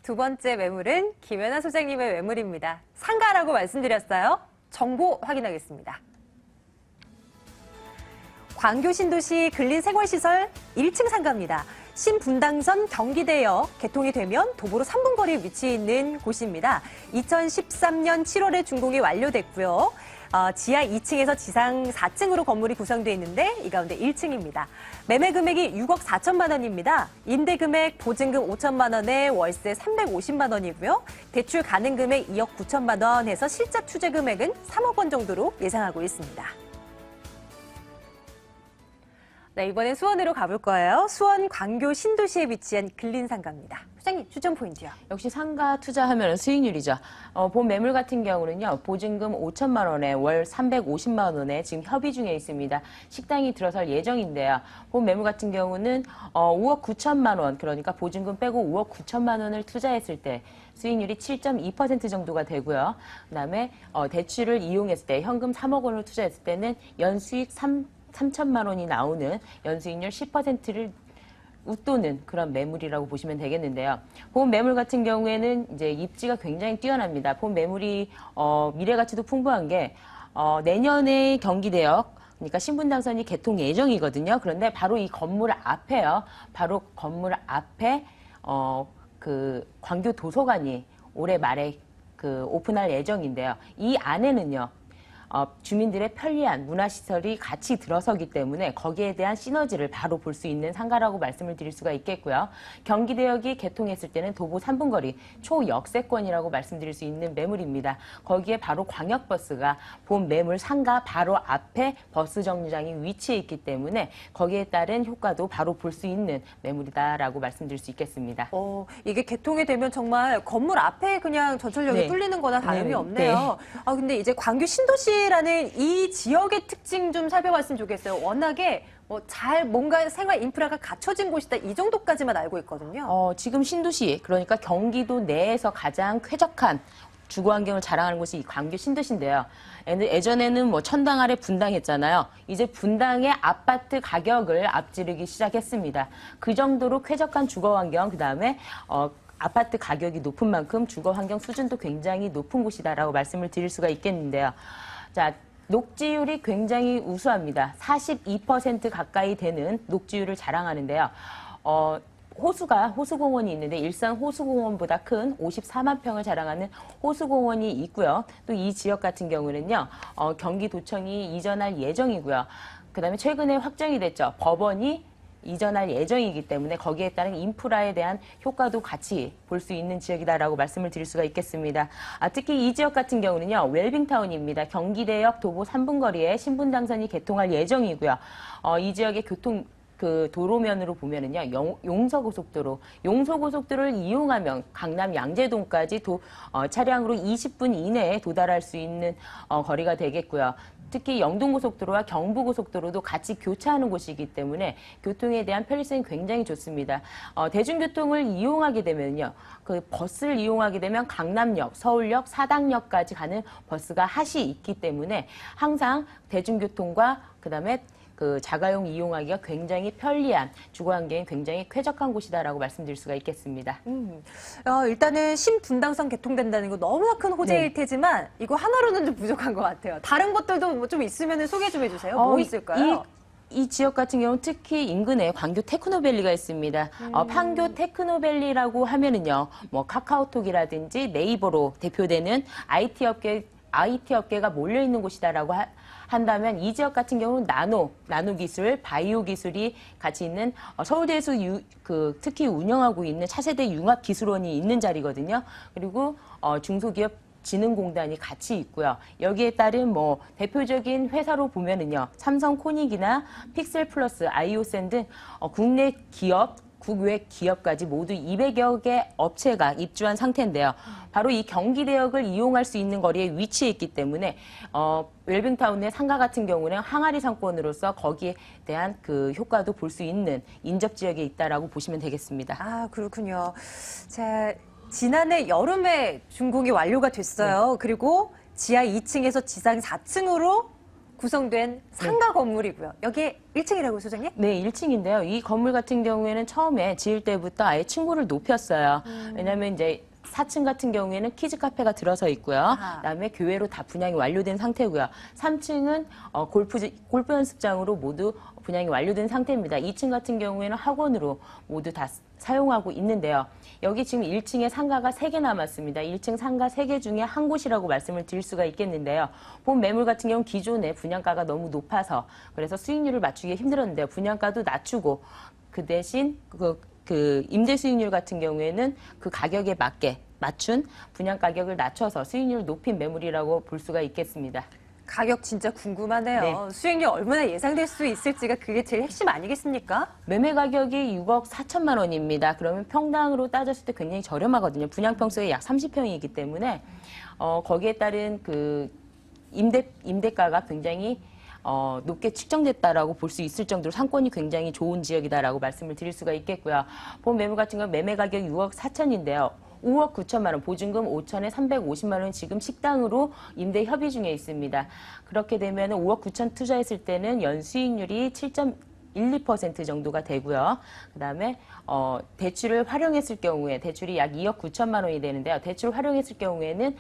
두 번째 매물은 김연아 소장님의 매물입니다. 상가라고 말씀드렸어요. 정보 확인하겠습니다. 광교 신도시 근린생활시설 1층 상가입니다. 신분당선 경기대역 개통이 되면 도보로 3분 거리에 위치해 있는 곳입니다. 2013년 7월에 준공이 완료됐고요. 지하 2층에서 지상 4층으로 건물이 구성되어 있는데 이 가운데 1층입니다. 매매 금액이 6억 4천만 원입니다. 임대 금액 보증금 5천만 원에 월세 350만 원이고요. 대출 가능 금액 2억 9천만 원 해서 실제 투자 금액은 3억 원 정도로 예상하고 있습니다. 네, 이번엔 수원으로 가볼 거예요. 수원 광교 신도시에 위치한 근린상가입니다. 소장님, 추천 포인트요. 역시 상가 투자하면 수익률이죠. 본 매물 같은 경우는요. 보증금 5천만 원에 월 350만 원에 지금 협의 중에 있습니다. 식당이 들어설 예정인데요. 본 매물 같은 경우는 5억 9천만 원, 그러니까 보증금 빼고 5억 9천만 원을 투자했을 때 수익률이 7.2% 정도가 되고요. 그다음에 대출을 이용했을 때 현금 3억 원을 투자했을 때는 연수익 3천만 원이 나오는 연수익률 10%를 웃도는 그런 매물이라고 보시면 되겠는데요. 본 매물 같은 경우에는 이제 입지가 굉장히 뛰어납니다. 본 매물이 미래 가치도 풍부한 게 내년에 경기대역, 그러니까 신분당선이 개통 예정이거든요. 그런데 바로 이 건물 앞에요. 바로 건물 앞에 그 광교 도서관이 올해 말에 그 오픈할 예정인데요. 이 안에는요. 주민들의 편리한 문화시설이 같이 들어서기 때문에 거기에 대한 시너지를 바로 볼 수 있는 상가라고 말씀을 드릴 수가 있겠고요. 경기대역이 개통했을 때는 도보 3분 거리 초역세권이라고 말씀드릴 수 있는 매물입니다. 거기에 바로 광역버스가 본 매물 상가 바로 앞에 버스 정류장이 위치해 있기 때문에 거기에 따른 효과도 바로 볼 수 있는 매물이다라고 말씀드릴 수 있겠습니다. 이게 개통이 되면 정말 건물 앞에 그냥 전철역이 네. 뚫리는 거나 다름이 네. 없네요. 근데 이제 광교 신도시 라는 이 지역의 특징 좀 살펴봤으면 좋겠어요. 워낙에 뭔가 생활 인프라가 갖춰진 곳이다 이 정도까지만 알고 있거든요. 지금 신도시, 그러니까 경기도 내에서 가장 쾌적한 주거 환경을 자랑하는 곳이 이 광교 신도시인데요. 예전에는 천당 아래 분당했잖아요. 이제 분당의 아파트 가격을 앞지르기 시작했습니다. 그 정도로 쾌적한 주거 환경, 그다음에 아파트 가격이 높은 만큼 주거 환경 수준도 굉장히 높은 곳이다라고 말씀을 드릴 수가 있겠는데요. 자, 녹지율이 굉장히 우수합니다. 42% 가까이 되는 녹지율을 자랑하는데요. 호수공원이 있는데 일산 호수공원보다 큰 54만 평을 자랑하는 호수공원이 있고요. 또 이 지역 같은 경우는요, 경기도청이 이전할 예정이고요. 그다음에 최근에 확정이 됐죠. 법원이 이전할 예정이기 때문에 거기에 따른 인프라에 대한 효과도 같이 볼 수 있는 지역이다라고 말씀을 드릴 수가 있겠습니다. 특히 이 지역 같은 경우는요, 웰빙타운입니다. 경기대역 도보 3분 거리에 신분당선이 개통할 예정이고요. 이 지역의 도로면으로 보면은요, 용서고속도를 이용하면 강남 양재동까지 차량으로 20분 이내에 도달할 수 있는 거리가 되겠고요. 특히 영동고속도로와 경부고속도로도 같이 교차하는 곳이기 때문에 교통에 대한 편리성이 굉장히 좋습니다. 대중교통을 이용하게 되면요, 그 버스를 이용하게 되면 강남역, 서울역, 사당역까지 가는 버스가 핫이 있기 때문에 항상 대중교통과 그다음에 그 자가용 이용하기가 굉장히 편리한, 주거환경이 굉장히 쾌적한 곳이다라고 말씀드릴 수가 있겠습니다. 일단은 신분당선 개통된다는 거 너무나 큰 호재일 테지만 이거 하나로는 좀 부족한 것 같아요. 다른 것들도 뭐 좀 있으면 소개 좀 해주세요. 뭐 있을까요? 이 지역 같은 경우는 특히 인근에 광교 테크노밸리가 있습니다. 판교 테크노밸리라고 하면은요, 뭐 카카오톡이라든지 네이버로 대표되는 IT 업계가 몰려 있는 곳이다라고 한다면 이 지역 같은 경우는 나노 기술, 바이오 기술이 같이 있는 서울대에서 특히 운영하고 있는 차세대 융합 기술원이 있는 자리거든요. 그리고 중소기업 진흥공단이 같이 있고요. 여기에 따른 뭐 대표적인 회사로 보면은요, 삼성코닉이나 픽셀플러스, 아이오센 등 국내 기업, 국외 기업까지 모두 200여 개 업체가 입주한 상태인데요. 바로 이 경기대역을 이용할 수 있는 거리에 위치해 있기 때문에 웰빙타운 내 상가 같은 경우는 항아리 상권으로서 거기에 대한 그 효과도 볼 수 있는 인접 지역에 있다라고 보시면 되겠습니다. 아, 그렇군요. 자, 지난해 여름에 준공이 완료가 됐어요. 그리고 지하 2층에서 지상 4층으로 구성된 상가 건물이고요. 여기에 1층이라고요, 소장님? 네, 1층인데요. 이 건물 같은 경우에는 처음에 지을 때부터 아예 층고를 높였어요. 왜냐하면 이제 4층 같은 경우에는 키즈 카페가 들어서 있고요. 그다음에 교외로 다 분양이 완료된 상태고요. 3층은 골프 연습장으로 모두 분양이 완료된 상태입니다. 2층 같은 경우에는 학원으로 모두 다 사용하고 있는데요. 여기 지금 1층에 상가가 3개 남았습니다. 1층 상가 3개 중에 한 곳이라고 말씀을 드릴 수가 있겠는데요. 본 매물 같은 경우는 기존에 분양가가 너무 높아서 그래서 수익률을 맞추기 힘들었는데요. 분양가도 낮추고 그 대신 그 임대 수익률 같은 경우에는 그 가격에 맞춘 분양 가격을 낮춰서 수익률을 높인 매물이라고 볼 수가 있겠습니다. 가격 진짜 궁금하네요. 네. 수익률 얼마나 예상될 수 있을지가 그게 제일 핵심 아니겠습니까? 매매 가격이 6억 4천만 원입니다. 그러면 평당으로 따졌을 때 굉장히 저렴하거든요. 분양평수가 약 30평이기 때문에 거기에 따른 그 임대가가 굉장히 높게 측정됐다라고 볼 수 있을 정도로 상권이 굉장히 좋은 지역이다라고 말씀을 드릴 수가 있겠고요. 본 매물 같은 경우 매매 가격이 6억 4천인데요. 5억 9천만 원, 보증금 5천에 350만 원 지금 식당으로 임대 협의 중에 있습니다. 그렇게 되면 5억 9천 투자했을 때는 연수익률이 7.12% 정도가 되고요. 그다음에 대출을 활용했을 경우에 대출이 약 2억 9천만 원이 되는데요. 대출 활용했을 경우에는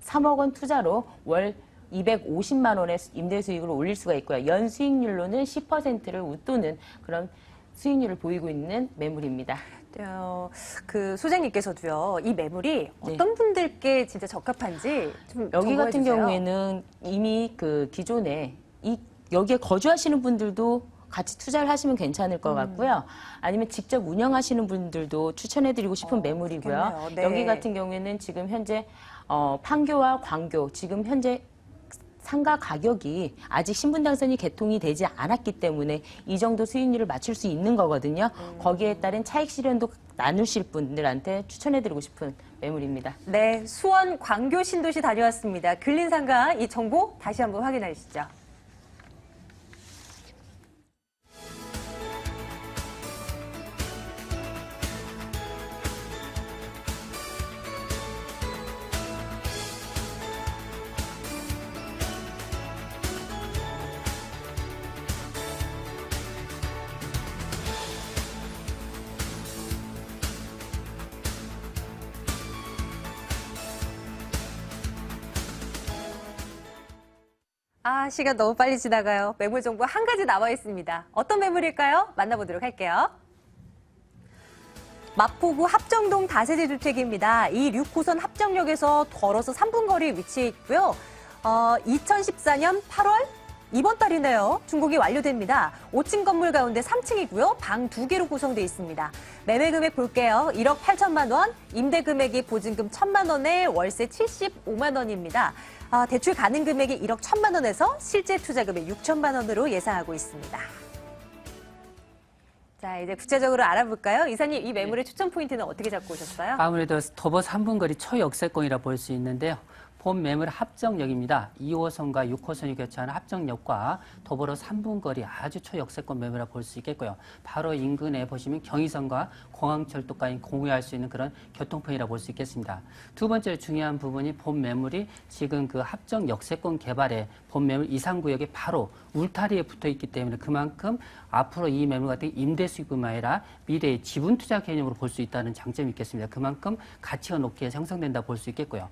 3억 원 투자로 월 250만 원의 임대 수익을 올릴 수가 있고요. 연수익률로는 10%를 웃도는 그런 수익률을 보이고 있는 매물입니다. 그 소장님께서도요, 이 매물이 어떤 분들께 진짜 적합한지 좀 여기 같은 정보해주세요. 경우에는 이미 그 기존에 여기에 거주하시는 분들도 같이 투자를 하시면 괜찮을 것 같고요. 아니면 직접 운영하시는 분들도 추천해드리고 싶은 매물이고요. 그렇겠네요. 네. 여기 같은 경우에는 지금 현재 판교와 광교 지금 현재 상가 가격이 아직 신분당선이 개통이 되지 않았기 때문에 이 정도 수익률을 맞출 수 있는 거거든요. 거기에 따른 차익 실현도 나누실 분들한테 추천해드리고 싶은 매물입니다. 네, 수원 광교 신도시 다녀왔습니다. 근린상가 이 정보 다시 한번 확인하시죠. 시간 너무 빨리 지나가요. 매물 정보 한 가지 나와 있습니다. 어떤 매물일까요? 만나보도록 할게요. 마포구 합정동 다세대 주택입니다. 이 6호선 합정역에서 걸어서 3분 거리에 위치해 있고요. 2014년 8월 이번 달이네요. 준공이 완료됩니다. 5층 건물 가운데 3층이고요. 방 2개로 구성되어 있습니다. 매매 금액 볼게요. 1억 8천만 원, 임대 금액이 보증금 1천만 원에 월세 75만 원입니다. 대출 가능 금액이 1억 1천만 원에서 실제 투자 금액 6천만 원으로 예상하고 있습니다. 자, 이제 구체적으로 알아볼까요? 이사님, 이 매물의 추천 포인트는 어떻게 잡고 오셨어요? 아무래도 도보 3분 거리 초역세권이라 볼 수 있는데요. 본 매물 합정역입니다. 2호선과 6호선이 교차하는 합정역과 더불어 3분 거리 아주 초역세권 매물이라 볼 수 있겠고요. 바로 인근에 보시면 경의선과 공항철도까지 공유할 수 있는 그런 교통편이라 볼 수 있겠습니다. 두 번째로 중요한 부분이 본 매물이 지금 그 합정 역세권 개발에 본 매물 이상구역에 바로 울타리에 붙어 있기 때문에 그만큼 앞으로 이 매물 같은 임대 수익뿐만 아니라 미래의 지분 투자 개념으로 볼 수 있다는 장점이 있겠습니다. 그만큼 가치가 높게 형성된다 볼 수 있겠고요.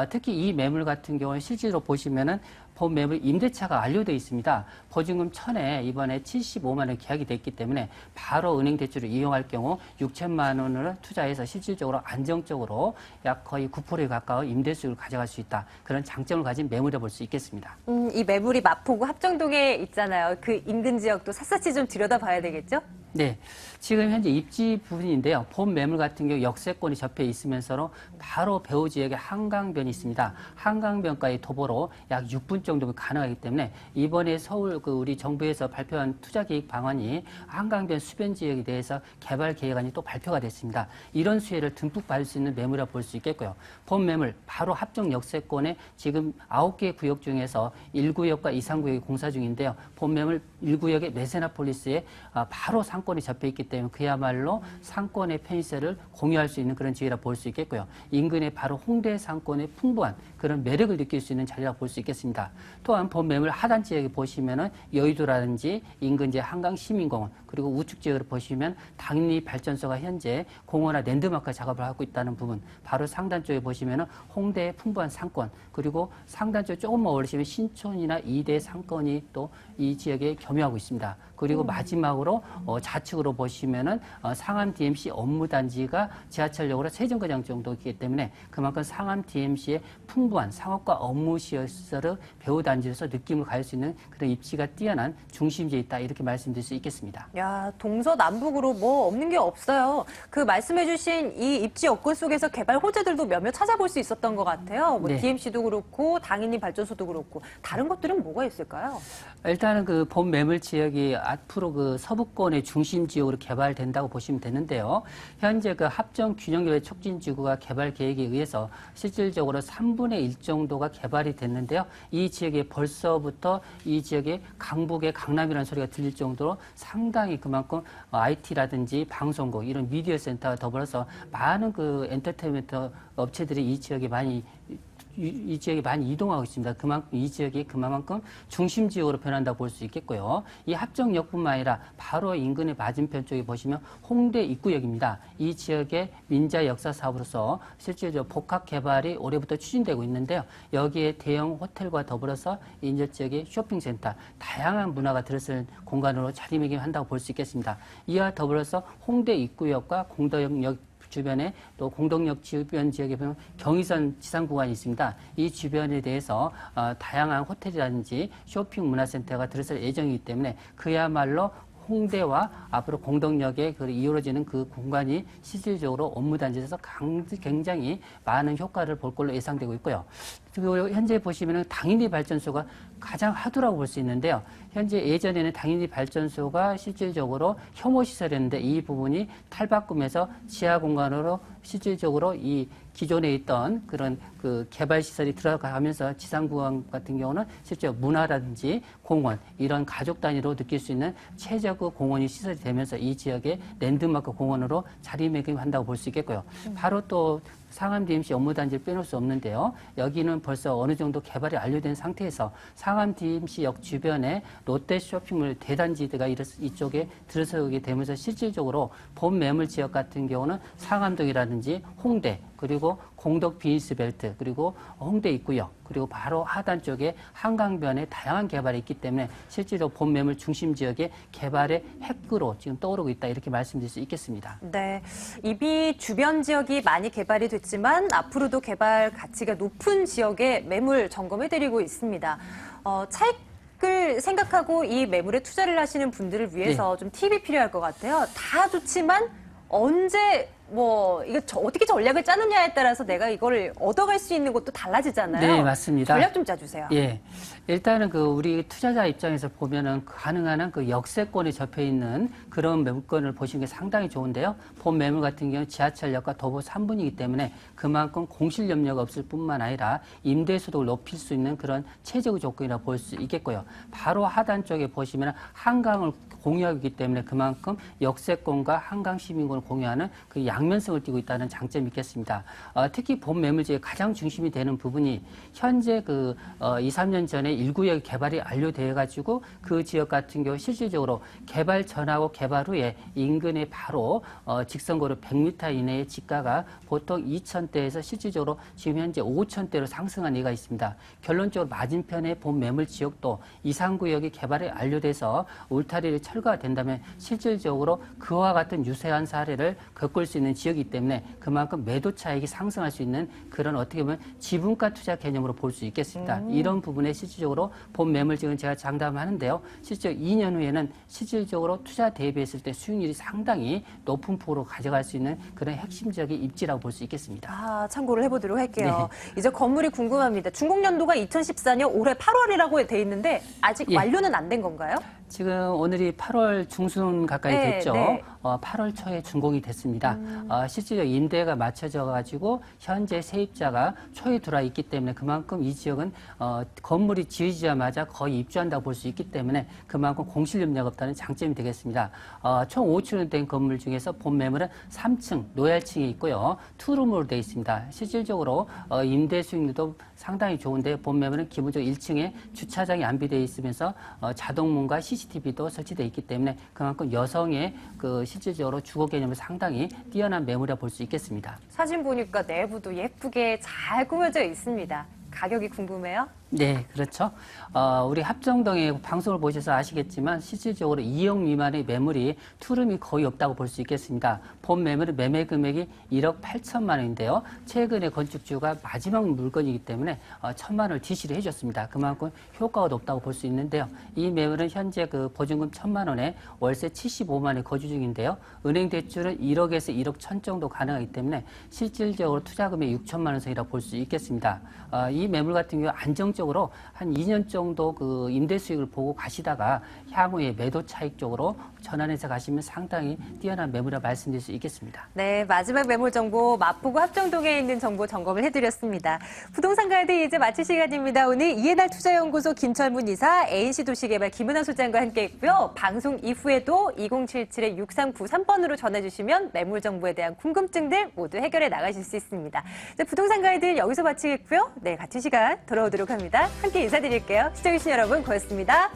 특히 이 매물 같은 경우는 실제로 보시면은 본 매물 임대차가 완료되어 있습니다. 보증금 1,000에 이번에 75만 원 계약이 됐기 때문에 바로 은행 대출을 이용할 경우 6천만 원을 투자해서 실질적으로 안정적으로 약 거의 9%에 가까운 임대 수익을 가져갈 수 있다. 그런 장점을 가진 매물이라 볼 수 있겠습니다. 이 매물이 마포구 합정동에 있잖아요. 그 인근 지역도 샅샅이 좀 들여다봐야 되겠죠? 네, 지금 현재 입지 부분인데요. 본 매물 같은 경우 역세권이 접해 있으면서 바로 배후 지역에 한강변이 있습니다. 한강변까지 도보로 약 6분 정도면 가능하기 때문에 이번에 서울 우리 정부에서 발표한 투자 계획 방안이 한강변 수변 지역에 대해서 개발 계획안이 또 발표가 됐습니다. 이런 수혜를 듬뿍 받을 수 있는 매물이라 볼 수 있겠고요. 본 매물 바로 합정 역세권에 지금 9개 구역 중에서 1구역과 이상구역이 공사 중인데요. 본 매물 1구역의 메세나폴리스에 바로 상권이 접해 있기 때문에 그야말로 상권의 편의세를 공유할 수 있는 그런 지역이라 볼 수 있겠고요. 인근에 바로 홍대 상권의 풍부한 그런 매력을 느낄 수 있는 자리라 볼 수 있겠습니다. 또한 본 매물 하단 지역에 보시면은 여의도라든지 인근 한강 시민공원 그리고 우측 지역으로 보시면 당리 발전소가 현재 공원화 랜드마크 작업을 하고 있다는 부분, 바로 상단 쪽에 보시면은 홍대의 풍부한 상권, 그리고 상단 쪽 조금만 올리시면 신촌이나 이대 상권이 또 이 지역에 겸유하고 있습니다. 그리고 마지막으로 좌측으로 보시면은 상암 DMC 업무단지가 지하철역으로 세 정거장 정도이기 때문에 그만큼 상암 DMC의 풍부한 상업과 업무 시설을 배후 단지로서 느낌을 가질 수 있는 그런 입지가 뛰어난 중심지에 있다, 이렇게 말씀드릴 수 있겠습니다. 야, 동서남북으로 뭐 없는 게 없어요. 그 말씀해주신 이 입지 여건 속에서 개발 호재들도 몇몇 찾아볼 수 있었던 것 같아요. 뭐 네. DMC도 그렇고 당연히 발전소도 그렇고 다른 것들은 뭐가 있을까요? 일단은 그 본 매물 지역이 앞으로 그 서부권의 중심 지역으로 개발된다고 보시면 되는데요. 현재 그 합정 균형개발 촉진 지구가 개발 계획에 의해서 실질적으로 3분의 1 정도가 개발이 됐는데요. 이 지역에 벌써부터 이 지역에 강북의 강남이라는 소리가 들릴 정도로 상당히 그만큼 IT라든지 방송국 이런 미디어 센터와 더불어서 많은 그 엔터테인먼트 업체들이 이 지역에 많이 이동하고 있습니다. 그만큼 이 지역이 그만큼 중심 지역으로 변한다고 볼 수 있겠고요. 이 합정역뿐만 아니라 바로 인근의 맞은편 쪽에 보시면 홍대 입구역입니다. 이 지역의 민자 역사 사업으로서 실제로 복합 개발이 올해부터 추진되고 있는데요. 여기에 대형 호텔과 더불어서 인접 지역의 쇼핑센터, 다양한 문화가 들어설 공간으로 자리매김한다고 볼 수 있겠습니다. 이와 더불어서 홍대 입구역과 공덕역 주변에 또 공덕역 주변 지역에 보면 경의선 지상 구간이 있습니다. 이 주변에 대해서 다양한 호텔이라든지 쇼핑 문화센터가 들어설 예정이기 때문에 그야말로 홍대와 앞으로 공덕역에 이루어지는 그 공간이 실질적으로 업무단지에서 굉장히 많은 효과를 볼 걸로 예상되고 있고요. 그리고 현재 보시면은 당인리 발전소가 가장 하도라고 볼 수 있는데요. 현재 예전에는 당인리 발전소가 실질적으로 혐오시설이었는데 이 부분이 탈바꿈해서 지하 공간으로 실질적으로 이 기존에 있던 그런 그 개발 시설이 들어가면서 지상구간 같은 경우는 실제 문화라든지 공원 이런 가족 단위로 느낄 수 있는 최적의 공원이 시설이 되면서 이 지역의 랜드마크 공원으로 자리매김한다고 볼 수 있겠고요. 바로 또 상암 DMC 업무단지를 빼놓을 수 없는데요. 여기는 벌써 어느 정도 개발이 완료된 상태에서 상암 DMC역 주변에 롯데 쇼핑몰 대단지대가 이쪽에 들어서게 되면서 실질적으로 본 매물 지역 같은 경우는 상암동이라든지 홍대 그리고 공덕 비즈니스 벨트 그리고 홍대 입구역 그리고 바로 하단 쪽에 한강변에 다양한 개발이 있기 때문에 실제로 본 매물 중심 지역의 개발의 핵으로 지금 떠오르고 있다 이렇게 말씀드릴 수 있겠습니다. 네, 이미 주변 지역이 많이 개발이 됐지만 앞으로도 개발 가치가 높은 지역에 매물 점검해드리고 있습니다. 차익을 생각하고 이 매물에 투자를 하시는 분들을 위해서 좀 팁이 필요할 것 같아요. 다 좋지만 언제 이거 어떻게 전략을 짜느냐에 따라서 내가 이걸 얻어갈 수 있는 것도 달라지잖아요. 네, 맞습니다. 전략 좀 짜주세요. 예. 일단은 우리 투자자 입장에서 보면은 가능한 한 역세권에 접해 있는 그런 매물권을 보시는 게 상당히 좋은데요. 본 매물 같은 경우는 지하철역과 도보 3분이기 때문에 그만큼 공실 염려가 없을 뿐만 아니라 임대 소득을 높일 수 있는 그런 최적 조건이라 볼 수 있겠고요. 바로 하단 쪽에 보시면 한강을 공유하고 있기 때문에 그만큼 역세권과 한강 시민권을 공유하는 그 양면성을 띠고 있다는 장점이 있겠습니다. 특히 본 매물지의 가장 중심이 되는 부분이 현재 2, 3년 전에 1구역이 개발이 완료되어가지고 그 지역 같은 경우 실질적으로 개발 전하고 개발 후에 인근에 바로 직선거로 100m 이내의 지가가 보통 2,000대에서 실질적으로 지금 현재 5,000대로 상승한 예가 있습니다. 결론적으로 맞은편의 본 매물 지역도 이상구역이 개발이 완료돼서 울타리를 철거가 된다면 실질적으로 그와 같은 유사한 사례를 겪을 수 있는 지역이기 때문에 그만큼 매도 차익이 상승할 수 있는 그런 어떻게 보면 지분가 투자 개념으로 볼 수 있겠습니다. 이런 부분에 실질적으로 본 매물 지금 제가 장담하는데요. 실제 2년 후에는 실질적으로 투자 대비했을 때 수익률이 상당히 높은 폭으로 가져갈 수 있는 그런 핵심적인 입지라고 볼 수 있겠습니다. 참고를 해보도록 할게요. 이제 건물이 궁금합니다. 준공연도가 2014년 올해 8월이라고 돼 있는데 아직 완료는 안 된 건가요? 지금 오늘이 8월 중순 가까이 됐죠. 8월 초에 준공이 됐습니다. 실질적으로 임대가 맞춰져 가지고 현재 세입자가 초에 들어와 있기 때문에 그만큼 이 지역은 건물이 지어지자마자 거의 입주한다고 볼 수 있기 때문에 그만큼 공실 염려가 없다는 장점이 되겠습니다. 총 5층 된 건물 중에서 본 매물은 3층 노얄층에 있고요. 투룸으로 되어 있습니다. 실질적으로 임대 수익률도 상당히 좋은데 본 매물은 기본적으로 1층에 주차장이 안비되어 있으면서 자동문과 CCTV도 설치되어 있기 때문에 그만큼 여성의 실질적으로 주거 개념을 상당히 뛰어난 매물이라 볼 수 있겠습니다. 사진 보니까 내부도 예쁘게 잘 꾸며져 있습니다. 가격이 궁금해요? 네, 그렇죠. 우리 합정동에 방송을 보셔서 아시겠지만 실질적으로 2억 미만의 매물이 투룸이 거의 없다고 볼 수 있겠습니다. 본 매물은 매매 금액이 1억 8천만 원인데요. 최근에 건축주가 마지막 물건이기 때문에 1,000만 원을 지시를 해줬습니다. 그만큼 효과가 높다고 볼 수 있는데요. 이 매물은 현재 보증금 1,000만 원에 월세 75만 원에 거주 중인데요. 은행 대출은 1억에서 1억 1천 정도 가능하기 때문에 실질적으로 투자금의 6천만 원 선이라고 볼 수 있겠습니다. 이 매물 같은 경우 안정적으로 한 2년 정도 임대 수익을 보고 가시다가 향후에 매도 차익 쪽으로 전환해서 가시면 상당히 뛰어난 매물이라 말씀드릴 수 있겠습니다. 네, 마지막 매물 정보 마포구 합정동에 있는 정보 점검을 해드렸습니다. 부동산 가이드 이제 마칠 시간입니다. 오늘 이해달 투자연구소 김철문 이사, ANC 도시개발 김은하 소장과 함께했고요. 방송 이후에도 2077-6393번으로 전화주시면 매물 정보에 대한 궁금증들 모두 해결해 나가실 수 있습니다. 네, 부동산 가이드는 여기서 마치겠고요. 네, 같은 시간 돌아오도록 합니다. 함께 인사드릴게요. 시청해주신 여러분 고맙습니다.